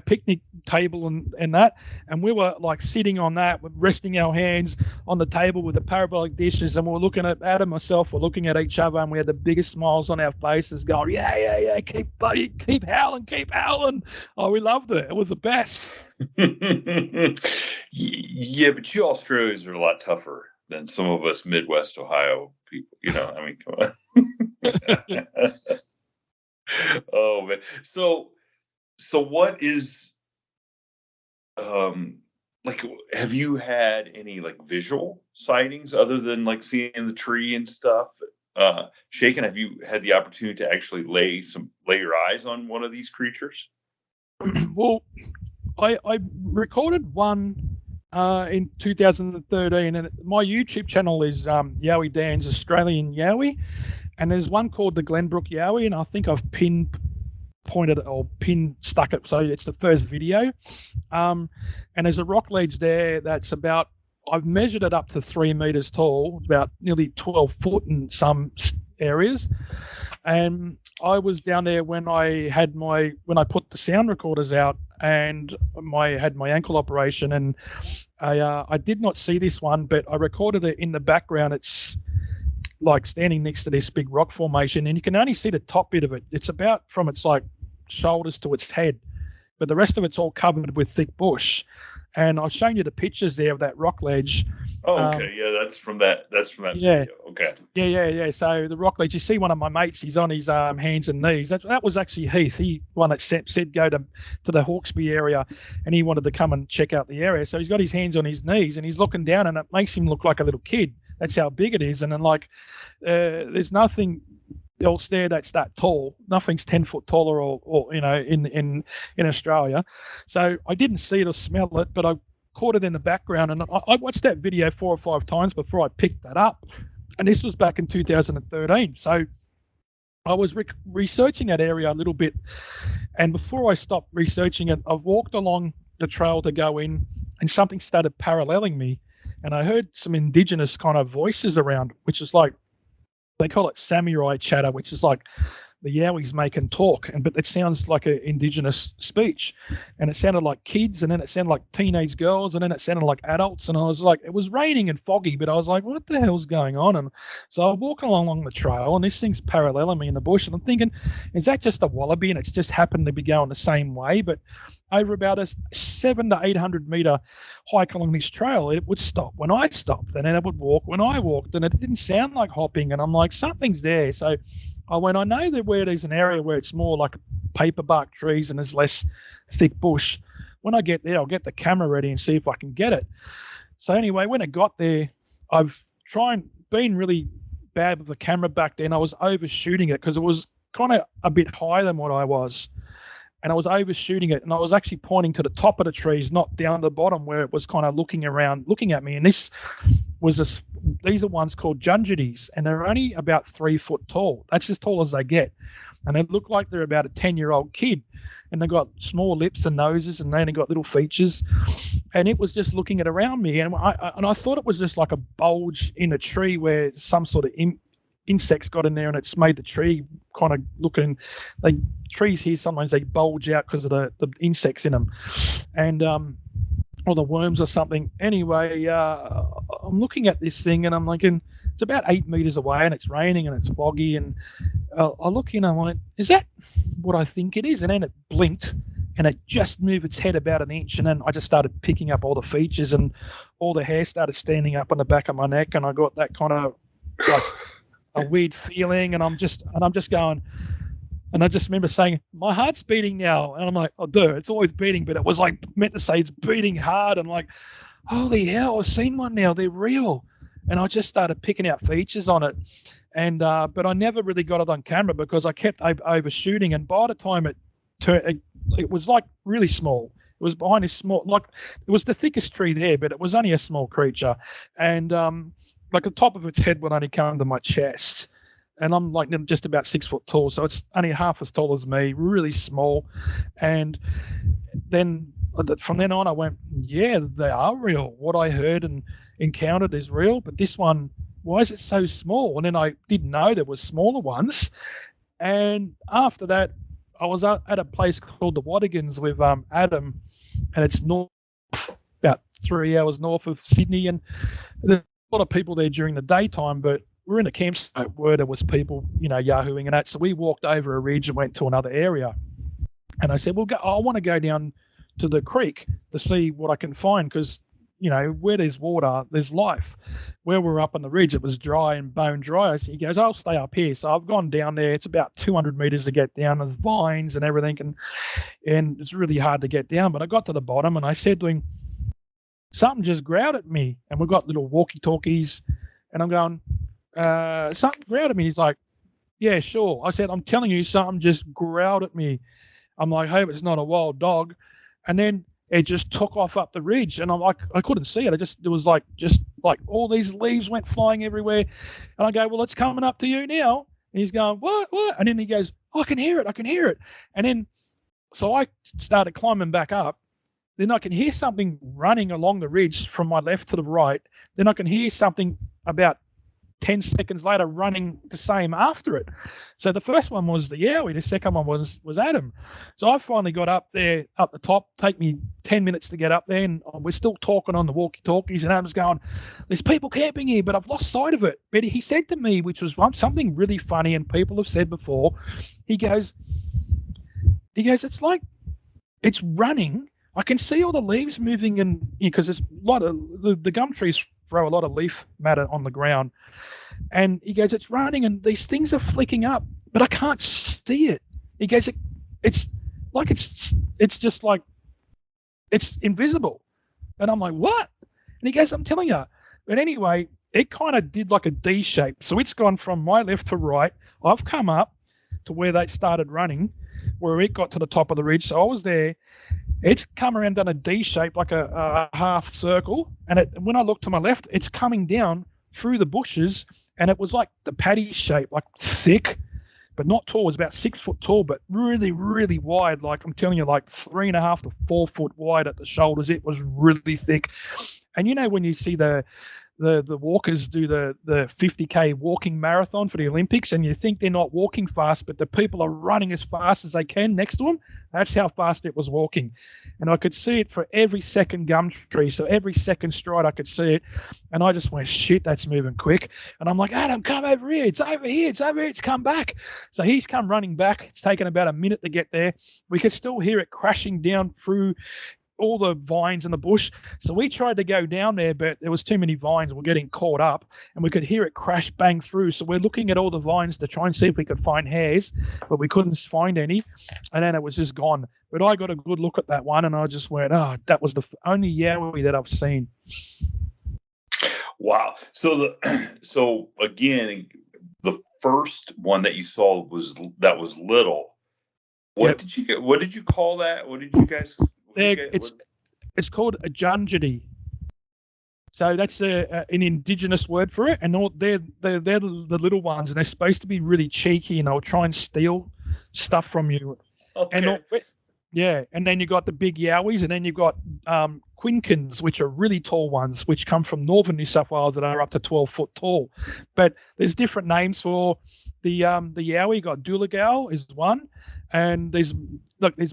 Speaker 3: picnic table and that, and we were like sitting on that, resting our hands on the table with the parabolic dishes, and we were looking at Adam and myself. We're looking at each other, and we had the biggest smiles on our faces, going, yeah, keep howling. Oh, we loved it. It was the best.
Speaker 2: Yeah, but you Australians are a lot tougher than some of us Midwest Ohio people. Come on. Oh man. So what is like, have you had any like visual sightings other than like seeing the tree and stuff? Shaken, have you had the opportunity to actually lay your eyes on one of these creatures?
Speaker 3: Well, I recorded one in 2013, and my YouTube channel is Yowie Dan's Australian Yowie, and there's one called the Glenbrook Yowie, and I think I've stuck it, so it's the first video. And there's a rock ledge there that's about, I've measured it up to 3 meters tall, about nearly 12 foot in some areas. And I was down there when I put the sound recorders out, and had my ankle operation, and I did not see this one, but I recorded it in the background. like standing next to this big rock formation, and you can only see the top bit of it. It's about from its like shoulders to its head, but the rest of it's all covered with thick bush. And I've shown you the pictures there of that rock ledge.
Speaker 2: Oh, okay. Yeah, that's from that. That's from that
Speaker 3: Yeah.
Speaker 2: video. Okay.
Speaker 3: Yeah. So the rock ledge, you see one of my mates, he's on his hands and knees. That was actually Heath. He one that said go to the Hawkesbury area, and he wanted to come and check out the area. So he's got his hands on his knees and he's looking down, and it makes him look like a little kid. That's how big it is. And then like, there's nothing else there that's that tall. Nothing's 10 foot taller or in Australia. So I didn't see it or smell it, but I caught it in the background, and I watched that video 4 or 5 times before I picked that up. And this was back in 2013. So I was researching that area a little bit, and before I stopped researching it, I walked along the trail to go in, and something started paralleling me, and I heard some Indigenous kind of voices around, which is like, they call it samurai chatter, which is like the Yowies make and talk, but it sounds like an Indigenous speech, and it sounded like kids, and then it sounded like teenage girls, and then it sounded like adults, and I was like, it was raining and foggy, but I was like, what the hell's going on? And so I'm walking along the trail, and this thing's paralleling me in the bush, and I'm thinking, is that just a wallaby, and it's just happened to be going the same way? But over about a 700 to 800 meter hike along this trail, it would stop when I stopped, and then it would walk when I walked, and it didn't sound like hopping, and I'm like, something's there. So I know that where there's an area where it's more like paper bark trees and there's less thick bush. When I get there, I'll get the camera ready and see if I can get it. So anyway, when it got there, I've been really bad with the camera back then. I was overshooting it because it was kind of a bit higher than what I was. And I was overshooting it, and I was actually pointing to the top of the trees, not down the bottom where it was kind of looking around, looking at me. And these are ones called jungities, and they're only about 3 foot tall. That's as tall as they get. And they look like they're about a 10-year-old kid. And they've got small lips and noses, and they only got little features. And it was just looking at around me. And I thought it was just like a bulge in a tree where some sort of insects got in there, and it's made the tree kind of looking like trees here. Sometimes they bulge out because of the insects in them, and or the worms or something. Anyway, I'm looking at this thing, and I'm thinking it's about 8 meters away, and it's raining and it's foggy, and I look in, and I'm like, is that what I think it is? And then it blinked, and it just moved its head about an inch, and then I just started picking up all the features, and all the hair started standing up on the back of my neck, and I got that kind of like a weird feeling, and I'm just going, and I just remember saying, my heart's beating now, and I'm like, oh dude, it's always beating, but it was like meant to say it's beating hard, and like, holy hell, I've seen one now, they're real. And I just started picking out features on it, and but I never really got it on camera because I kept overshooting, and by the time it was like really small. It was behind this small, like it was the thickest tree there, but it was only a small creature, and like the top of its head would only come to my chest, and I'm like just about 6 foot tall, so it's only half as tall as me, really small. And then from then on, I went, yeah, they are real. What I heard and encountered is real, but this one, why is it so small? And then I didn't know there was smaller ones. And after that, I was at a place called the Wadigans with Adam, and it's north, about 3 hours north of Sydney, and there's a lot of people there during the daytime, but we're in a campsite where there was people, yahooing and that. So we walked over a ridge and went to another area. And I said, I want to go down to the creek to see what I can find, because, where there's water, there's life. Where we're up on the ridge, it was dry and bone dry. So he goes, I'll stay up here. So I've gone down there. It's about 200 meters to get down. There's vines and everything, and it's really hard to get down. But I got to the bottom, and I said to him, something just growled at me. And we've got little walkie-talkies, and I'm going, something growled at me. He's like, yeah, sure. I said, I'm telling you, something just growled at me. I'm like, hope it's not a wild dog. And then it just took off up the ridge, and I'm like, I couldn't see it. It was like all these leaves went flying everywhere. And I go, well, it's coming up to you now. And he's going, what? And then he goes, I can hear it. And then, so I started climbing back up. Then I can hear something running along the ridge from my left to the right. Then I can hear something about 10 seconds later running the same after it. So the first one was the Yowie, the second one was Adam. So I finally got up there, up the top, take me 10 minutes to get up there, and we're still talking on the walkie-talkies, and Adam's going, there's people camping here, but I've lost sight of it. But he said to me, which was something really funny and people have said before, he goes, it's like it's running. I can see all the leaves moving, and because there's a lot of the gum trees throw a lot of leaf matter on the ground, and he goes, it's running, and these things are flicking up, but I can't see it. He goes, it's like it's just like it's invisible, and I'm like, what? And he goes, I'm telling you. But anyway, it kind of did like a D shape, so it's gone from my left to right. I've come up to where they started running, where it got to the top of the ridge. So I was there. It's come around, done a D shape, like a half circle. And when I look to my left, it's coming down through the bushes, and it was like the patty shape, like thick, but not tall. It was about 6 foot tall, but really, really wide. Like I'm telling you, like 3.5 to 4 foot wide at the shoulders. It was really thick. And you know when you see the walkers do the 50K walking marathon for the Olympics, and you think they're not walking fast, but the people are running as fast as they can next to them. That's how fast it was walking. And I could see it for every second gum tree. So every second stride I could see it. And I just went, shit, that's moving quick. And I'm like, Adam, come over here. It's over here. It's over here. It's come back. So he's come running back. It's taken about a minute to get there. We could still hear it crashing down through all the vines in the bush. So we tried to go down there, but there was too many vines. We're getting caught up, and we could hear it crash bang through. So we're looking at all the vines to try and see if we could find hares, but we couldn't find any. And then it was just gone. But I got a good look at that one, and I just went, oh, that was the only Yowie that I've seen.
Speaker 2: Wow. So again, the first one that you saw was little. What did you get? What did you call that? What did you guys?
Speaker 3: It's called a junjity. So that's an Indigenous word for it, and they're the little ones, and they're supposed to be really cheeky, and they'll try and steal stuff from you.
Speaker 2: Okay.
Speaker 3: And then you got the big Yowies, and then you've got quinkins, which are really tall ones, which come from northern New South Wales that are up to 12 foot tall. But there's different names for the Yowie. You got Dooligal is one, and there's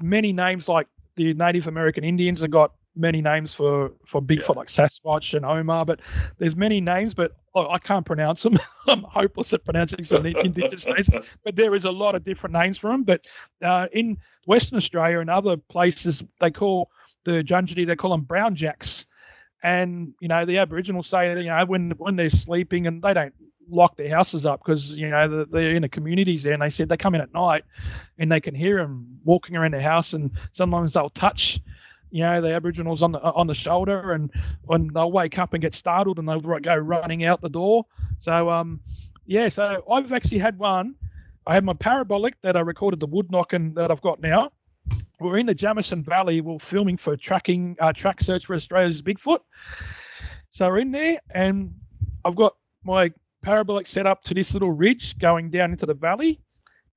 Speaker 3: many names. Like the Native American Indians have got many names for Bigfoot, like Sasquatch and Omar, but there's many names, but I can't pronounce them. I'm hopeless at pronouncing some Indigenous names, but there is a lot of different names for them. But in Western Australia and other places, they call the Junjiti, they call them brown jacks. And, the Aboriginals say, when they're sleeping, and they don't lock their houses up because, they're in the communities there, and they said they come in at night and they can hear them walking around their house, and sometimes they'll touch the Aboriginals on the shoulder, and when they'll wake up and get startled, and they'll go running out the door. So so I've actually had one. I had my parabolic that I recorded the wood knocking that I've got now. We're in the Jamison Valley. We're filming for track search for Australia's Bigfoot. So we're in there, and I've got my parabolic set up to this little ridge going down into the valley,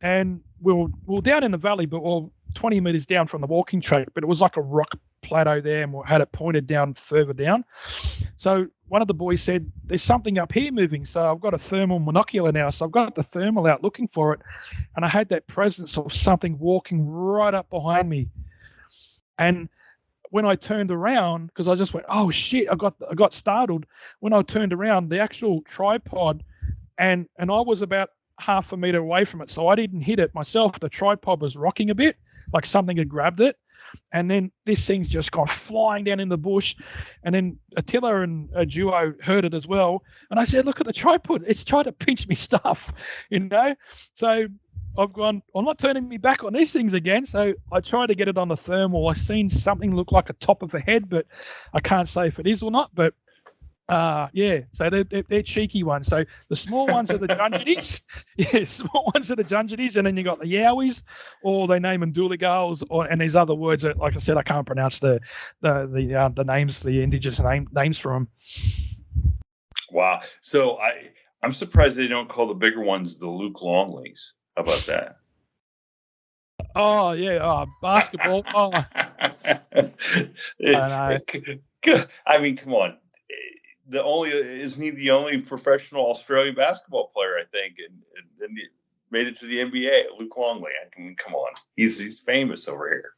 Speaker 3: and we're down in the valley, but we're 20 meters down from the walking track, but it was like a rock plateau there, and we had it pointed down further down. So one of the boys said, there's something up here moving. So I've got a thermal monocular now. So I've got the thermal out looking for it, and I had that presence of something walking right up behind me. And when I turned around, because I just went, oh shit, I got startled. When I turned around, the actual tripod, and I was about half a meter away from it, so I didn't hit it myself. The tripod was rocking a bit, like something had grabbed it, and then this thing's just gone flying down in the bush. And then Attila and a duo heard it as well, and I said, look at the tripod, it's trying to pinch me stuff, So I've gone, I'm not turning me back on these things again. So I tried to get it on the thermal. I seen something look like a top of a head, but I can't say if it is or not. But so they're cheeky ones. So the small ones are the Junjitis. Small ones are the Junjitis, and then you got the Yowies, or they name them Dooligals, and there's other words that, like I said, I can't pronounce the names, the Indigenous names for them.
Speaker 2: Wow. So I'm surprised they don't call the bigger ones the Luke Longlings. How about that?
Speaker 3: Oh yeah, basketball. I know.
Speaker 2: I mean, come on. isn't he the only professional Australian basketball player, I think, and he made it to the NBA? Luke Longley. I mean, come on, he's famous over here.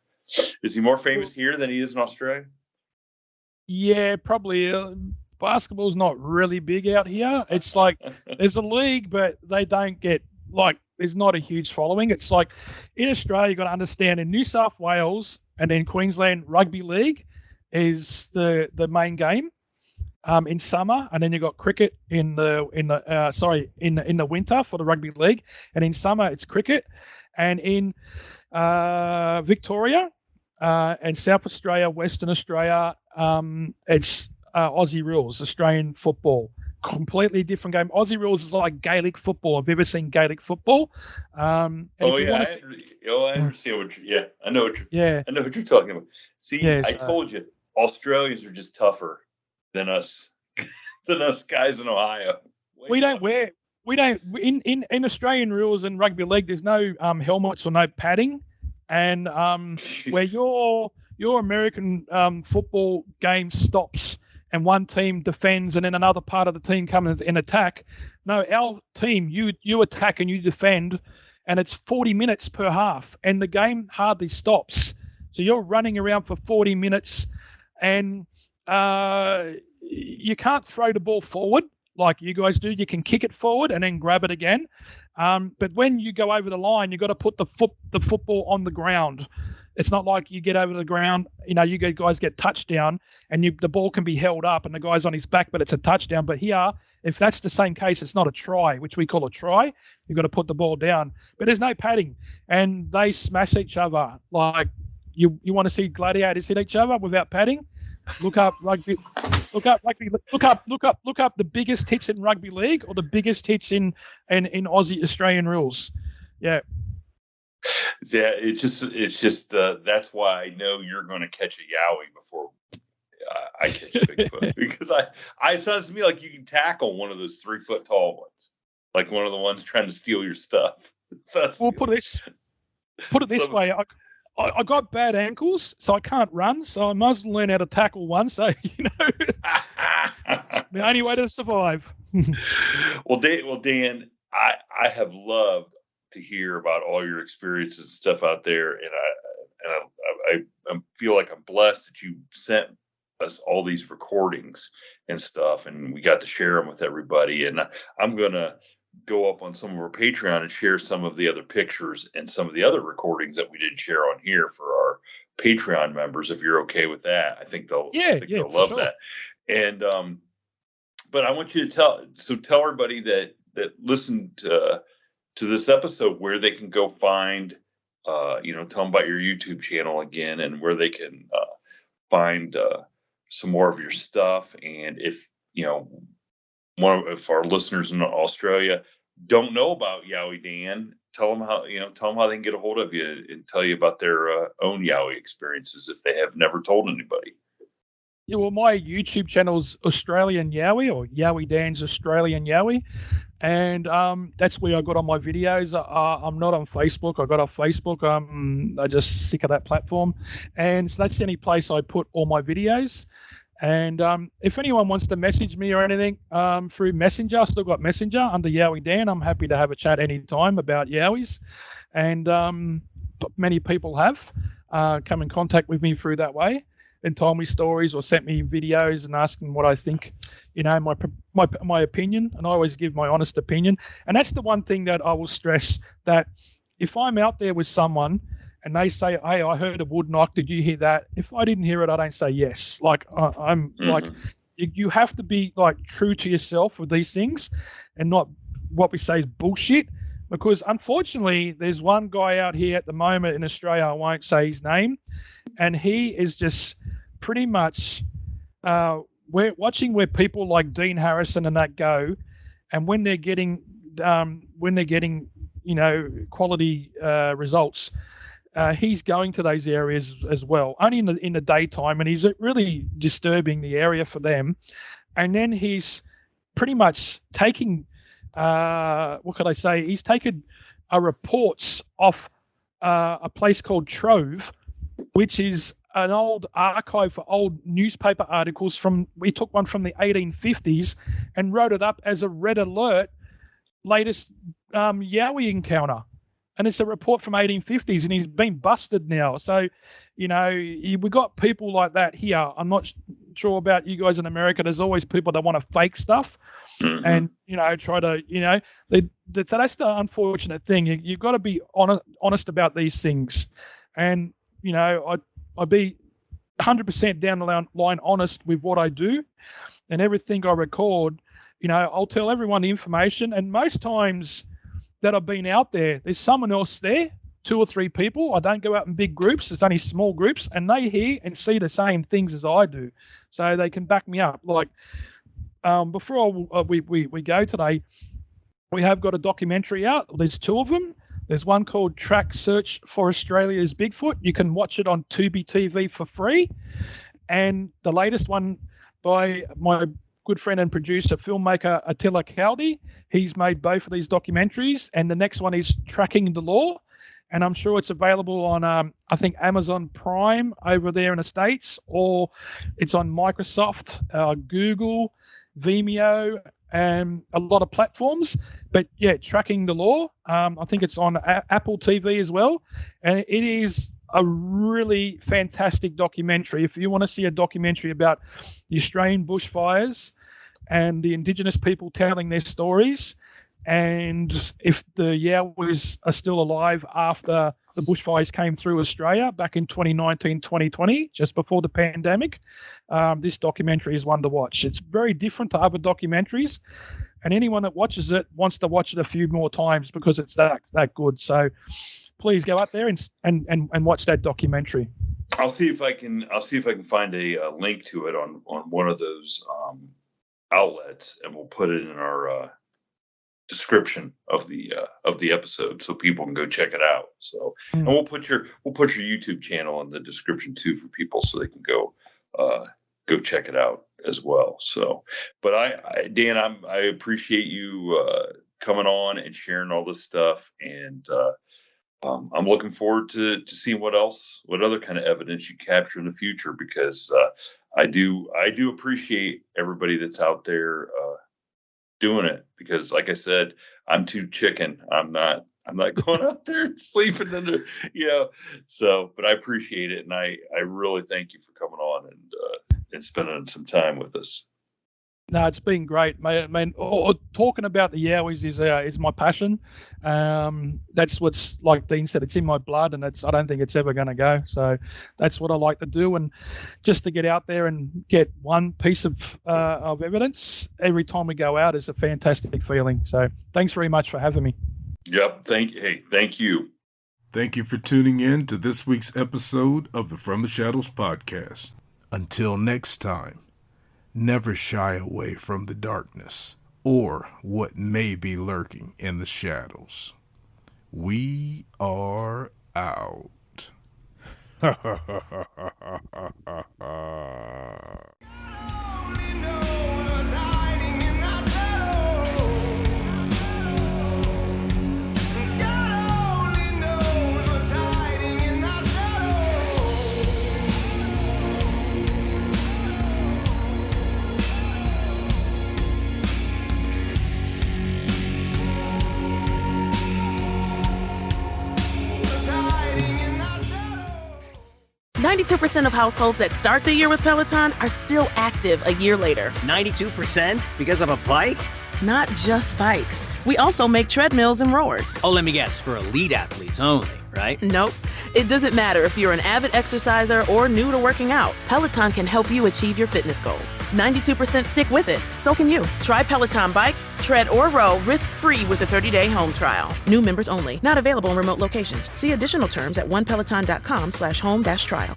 Speaker 2: Is he more famous here than he is in Australia?
Speaker 3: Yeah, probably. Basketball's not really big out here. It's like there's a league, but they don't get there's not a huge following. It's like in Australia, you got to understand in New South Wales and then Queensland, rugby league is the main game in summer, and then you got cricket in the winter for the rugby league, and in summer it's cricket, and in Victoria and South Australia, Western Australia, it's Aussie rules, Australian football. Completely different game. Aussie rules is like Gaelic football. Have you ever seen Gaelic football?
Speaker 2: I understand what I know what you're talking about. See, I told you, Australians are just tougher than us guys in Ohio.
Speaker 3: In Australian rules and rugby league, there's no helmets or no padding, and where your American football game stops and one team defends and then another part of the team comes in attack. No, our team, you attack and you defend, and it's 40 minutes per half, and the game hardly stops. So you're running around for 40 minutes, and you can't throw the ball forward like you guys do. You can kick it forward and then grab it again. But when you go over the line, you've got to put the football on the ground. It's not like you get over the ground, you guys get touchdown and the ball can be held up and the guy's on his back, but it's a touchdown. But here, if that's the same case, it's not a try, which we call a try. You've got to put the ball down. But there's no padding, and they smash each other. Like you want to see gladiators hit each other without padding? Look up rugby. Look up the biggest hits in rugby league or the biggest hits in Aussie Australian rules. Yeah.
Speaker 2: Yeah, it's just that's why I know you're going to catch a Yowie before I catch a Bigfoot, because it sounds to me like you can tackle one of those 3 foot tall ones, like one of the ones trying to steal your stuff.
Speaker 3: Well, put it this way. I got bad ankles, so I can't run. So I must learn how to tackle one. So it's the only way to survive.
Speaker 2: Well, Dan, I have loved to hear about all your experiences and stuff out there, and I feel like I'm blessed that you sent us all these recordings and stuff, and we got to share them with everybody. And I'm gonna go up on some of our Patreon and share some of the other pictures and some of the other recordings that we didn't share on here for our Patreon members. If you're okay with that, I think they'll love that. And but I want you to tell everybody that listened to this episode where they can go find, tell them about your YouTube channel again, and where they can find some more of your stuff. And if if our listeners in Australia don't know about Yowie Dan, tell them how they can get a hold of you and tell you about their own Yowie experiences if they have never told anybody.
Speaker 3: Yeah, well, my YouTube channel's Australian Yowie, or Yowie Dan's Australian Yowie, and that's where I got all my videos. I'm not on Facebook. I got off Facebook. I'm just sick of that platform, and so that's the only place I put all my videos. And if anyone wants to message me or anything through Messenger, I still got Messenger under Yowie Dan. I'm happy to have a chat anytime about Yowies. And many people have come in contact with me through that way and told me stories or sent me videos and asking what I think, my opinion. And I always give my honest opinion. And that's the one thing that I will stress, that if I'm out there with someone and they say, "Hey, I heard a wood knock. Did you hear that?" If I didn't hear it, I don't say yes. Like I'm like, you have to be like true to yourself with these things, and not what we say is bullshit. Because unfortunately, there's one guy out here at the moment in Australia. I won't say his name, and he is just pretty much. We're watching where people like Dean Harrison and that go, and when they're getting quality results. He's going to those areas as well, only in the daytime, and he's really disturbing the area for them. And then he's pretty much taking, what could I say? He's taken reports off a place called Trove, which is an old archive for old newspaper articles we took one from the 1850s and wrote it up as a red alert latest Yowie encounter. And it's a report from 1850s, and he's been busted now. So, we got people like that here. I'm not sure about you guys in America. There's always people that want to fake stuff and, try to, that's the unfortunate thing. You've got to be honest about these things. And, I'd be 100% down the line honest with what I do, and everything I record, I'll tell everyone the information. And most times that I've been out there's someone else there, 2 or 3 people. I don't go out in big groups. It's only small groups, and they hear and see the same things as I do, so they can back me up. Like before we go today, we have got a documentary out. There's 2 of them. There's one called Track Search for Australia's Bigfoot. You can watch it on Tubi TV for free. And the latest one by my good friend and producer, filmmaker Attila Caldi. He's made both of these documentaries. And the next one is Tracking the Law. And I'm sure it's available on, I think, Amazon Prime over there in the States, or it's on Microsoft, Google, Vimeo, and a lot of platforms. But yeah, Tracking the Law. I think it's on Apple TV as well. And it is a really fantastic documentary. If you want to see a documentary about the Australian bushfires and the Indigenous people telling their stories, and if the Yowies are still alive after the bushfires came through Australia back in 2019, 2020, just before the pandemic, this documentary is one to watch. It's very different to other documentaries, and anyone that watches it wants to watch it a few more times because it's that good. So please go out there and watch that documentary.
Speaker 2: I'll see if I can find a link to it on one of those outlets, and we'll put it in our description of the episode so people can go check it out. So, and we'll put your YouTube channel in the description too for people so they can go check it out as well. So, but Dan, I appreciate you coming on and sharing all this stuff, and I'm looking forward to seeing what other kind of evidence you capture in the future, because I do appreciate everybody that's out there doing it, because like I said, I'm too chicken. I'm not going out there and sleeping in the, so, but I appreciate it. And I really thank you for coming on and spending some time with us.
Speaker 3: No, it's been great, man. Talking about the Yowies is my passion. That's what's, like Dean said, it's in my blood, and I don't think it's ever going to go. So that's what I like to do, and just to get out there and get one piece of evidence every time we go out is a fantastic feeling. So thanks very much for having me.
Speaker 2: Yep. Thank you.
Speaker 4: Thank you for tuning in to this week's episode of the From the Shadows podcast. Until next time. Never shy away from the darkness or what may be lurking in the shadows. We are out.
Speaker 5: %of households that start the year with Peloton are still active a year later.
Speaker 6: 92% because of a bike?
Speaker 5: Not just bikes. We also make treadmills and rowers.
Speaker 6: Oh, let me guess, for elite athletes only, right?
Speaker 5: Nope. It doesn't matter if you're an avid exerciser or new to working out. Peloton can help you achieve your fitness goals. 92% stick with it. So can you. Try Peloton bikes, tread or row risk-free with a 30-day home trial. New members only. Not available in remote locations. See additional terms at onepeloton.com/home-trial.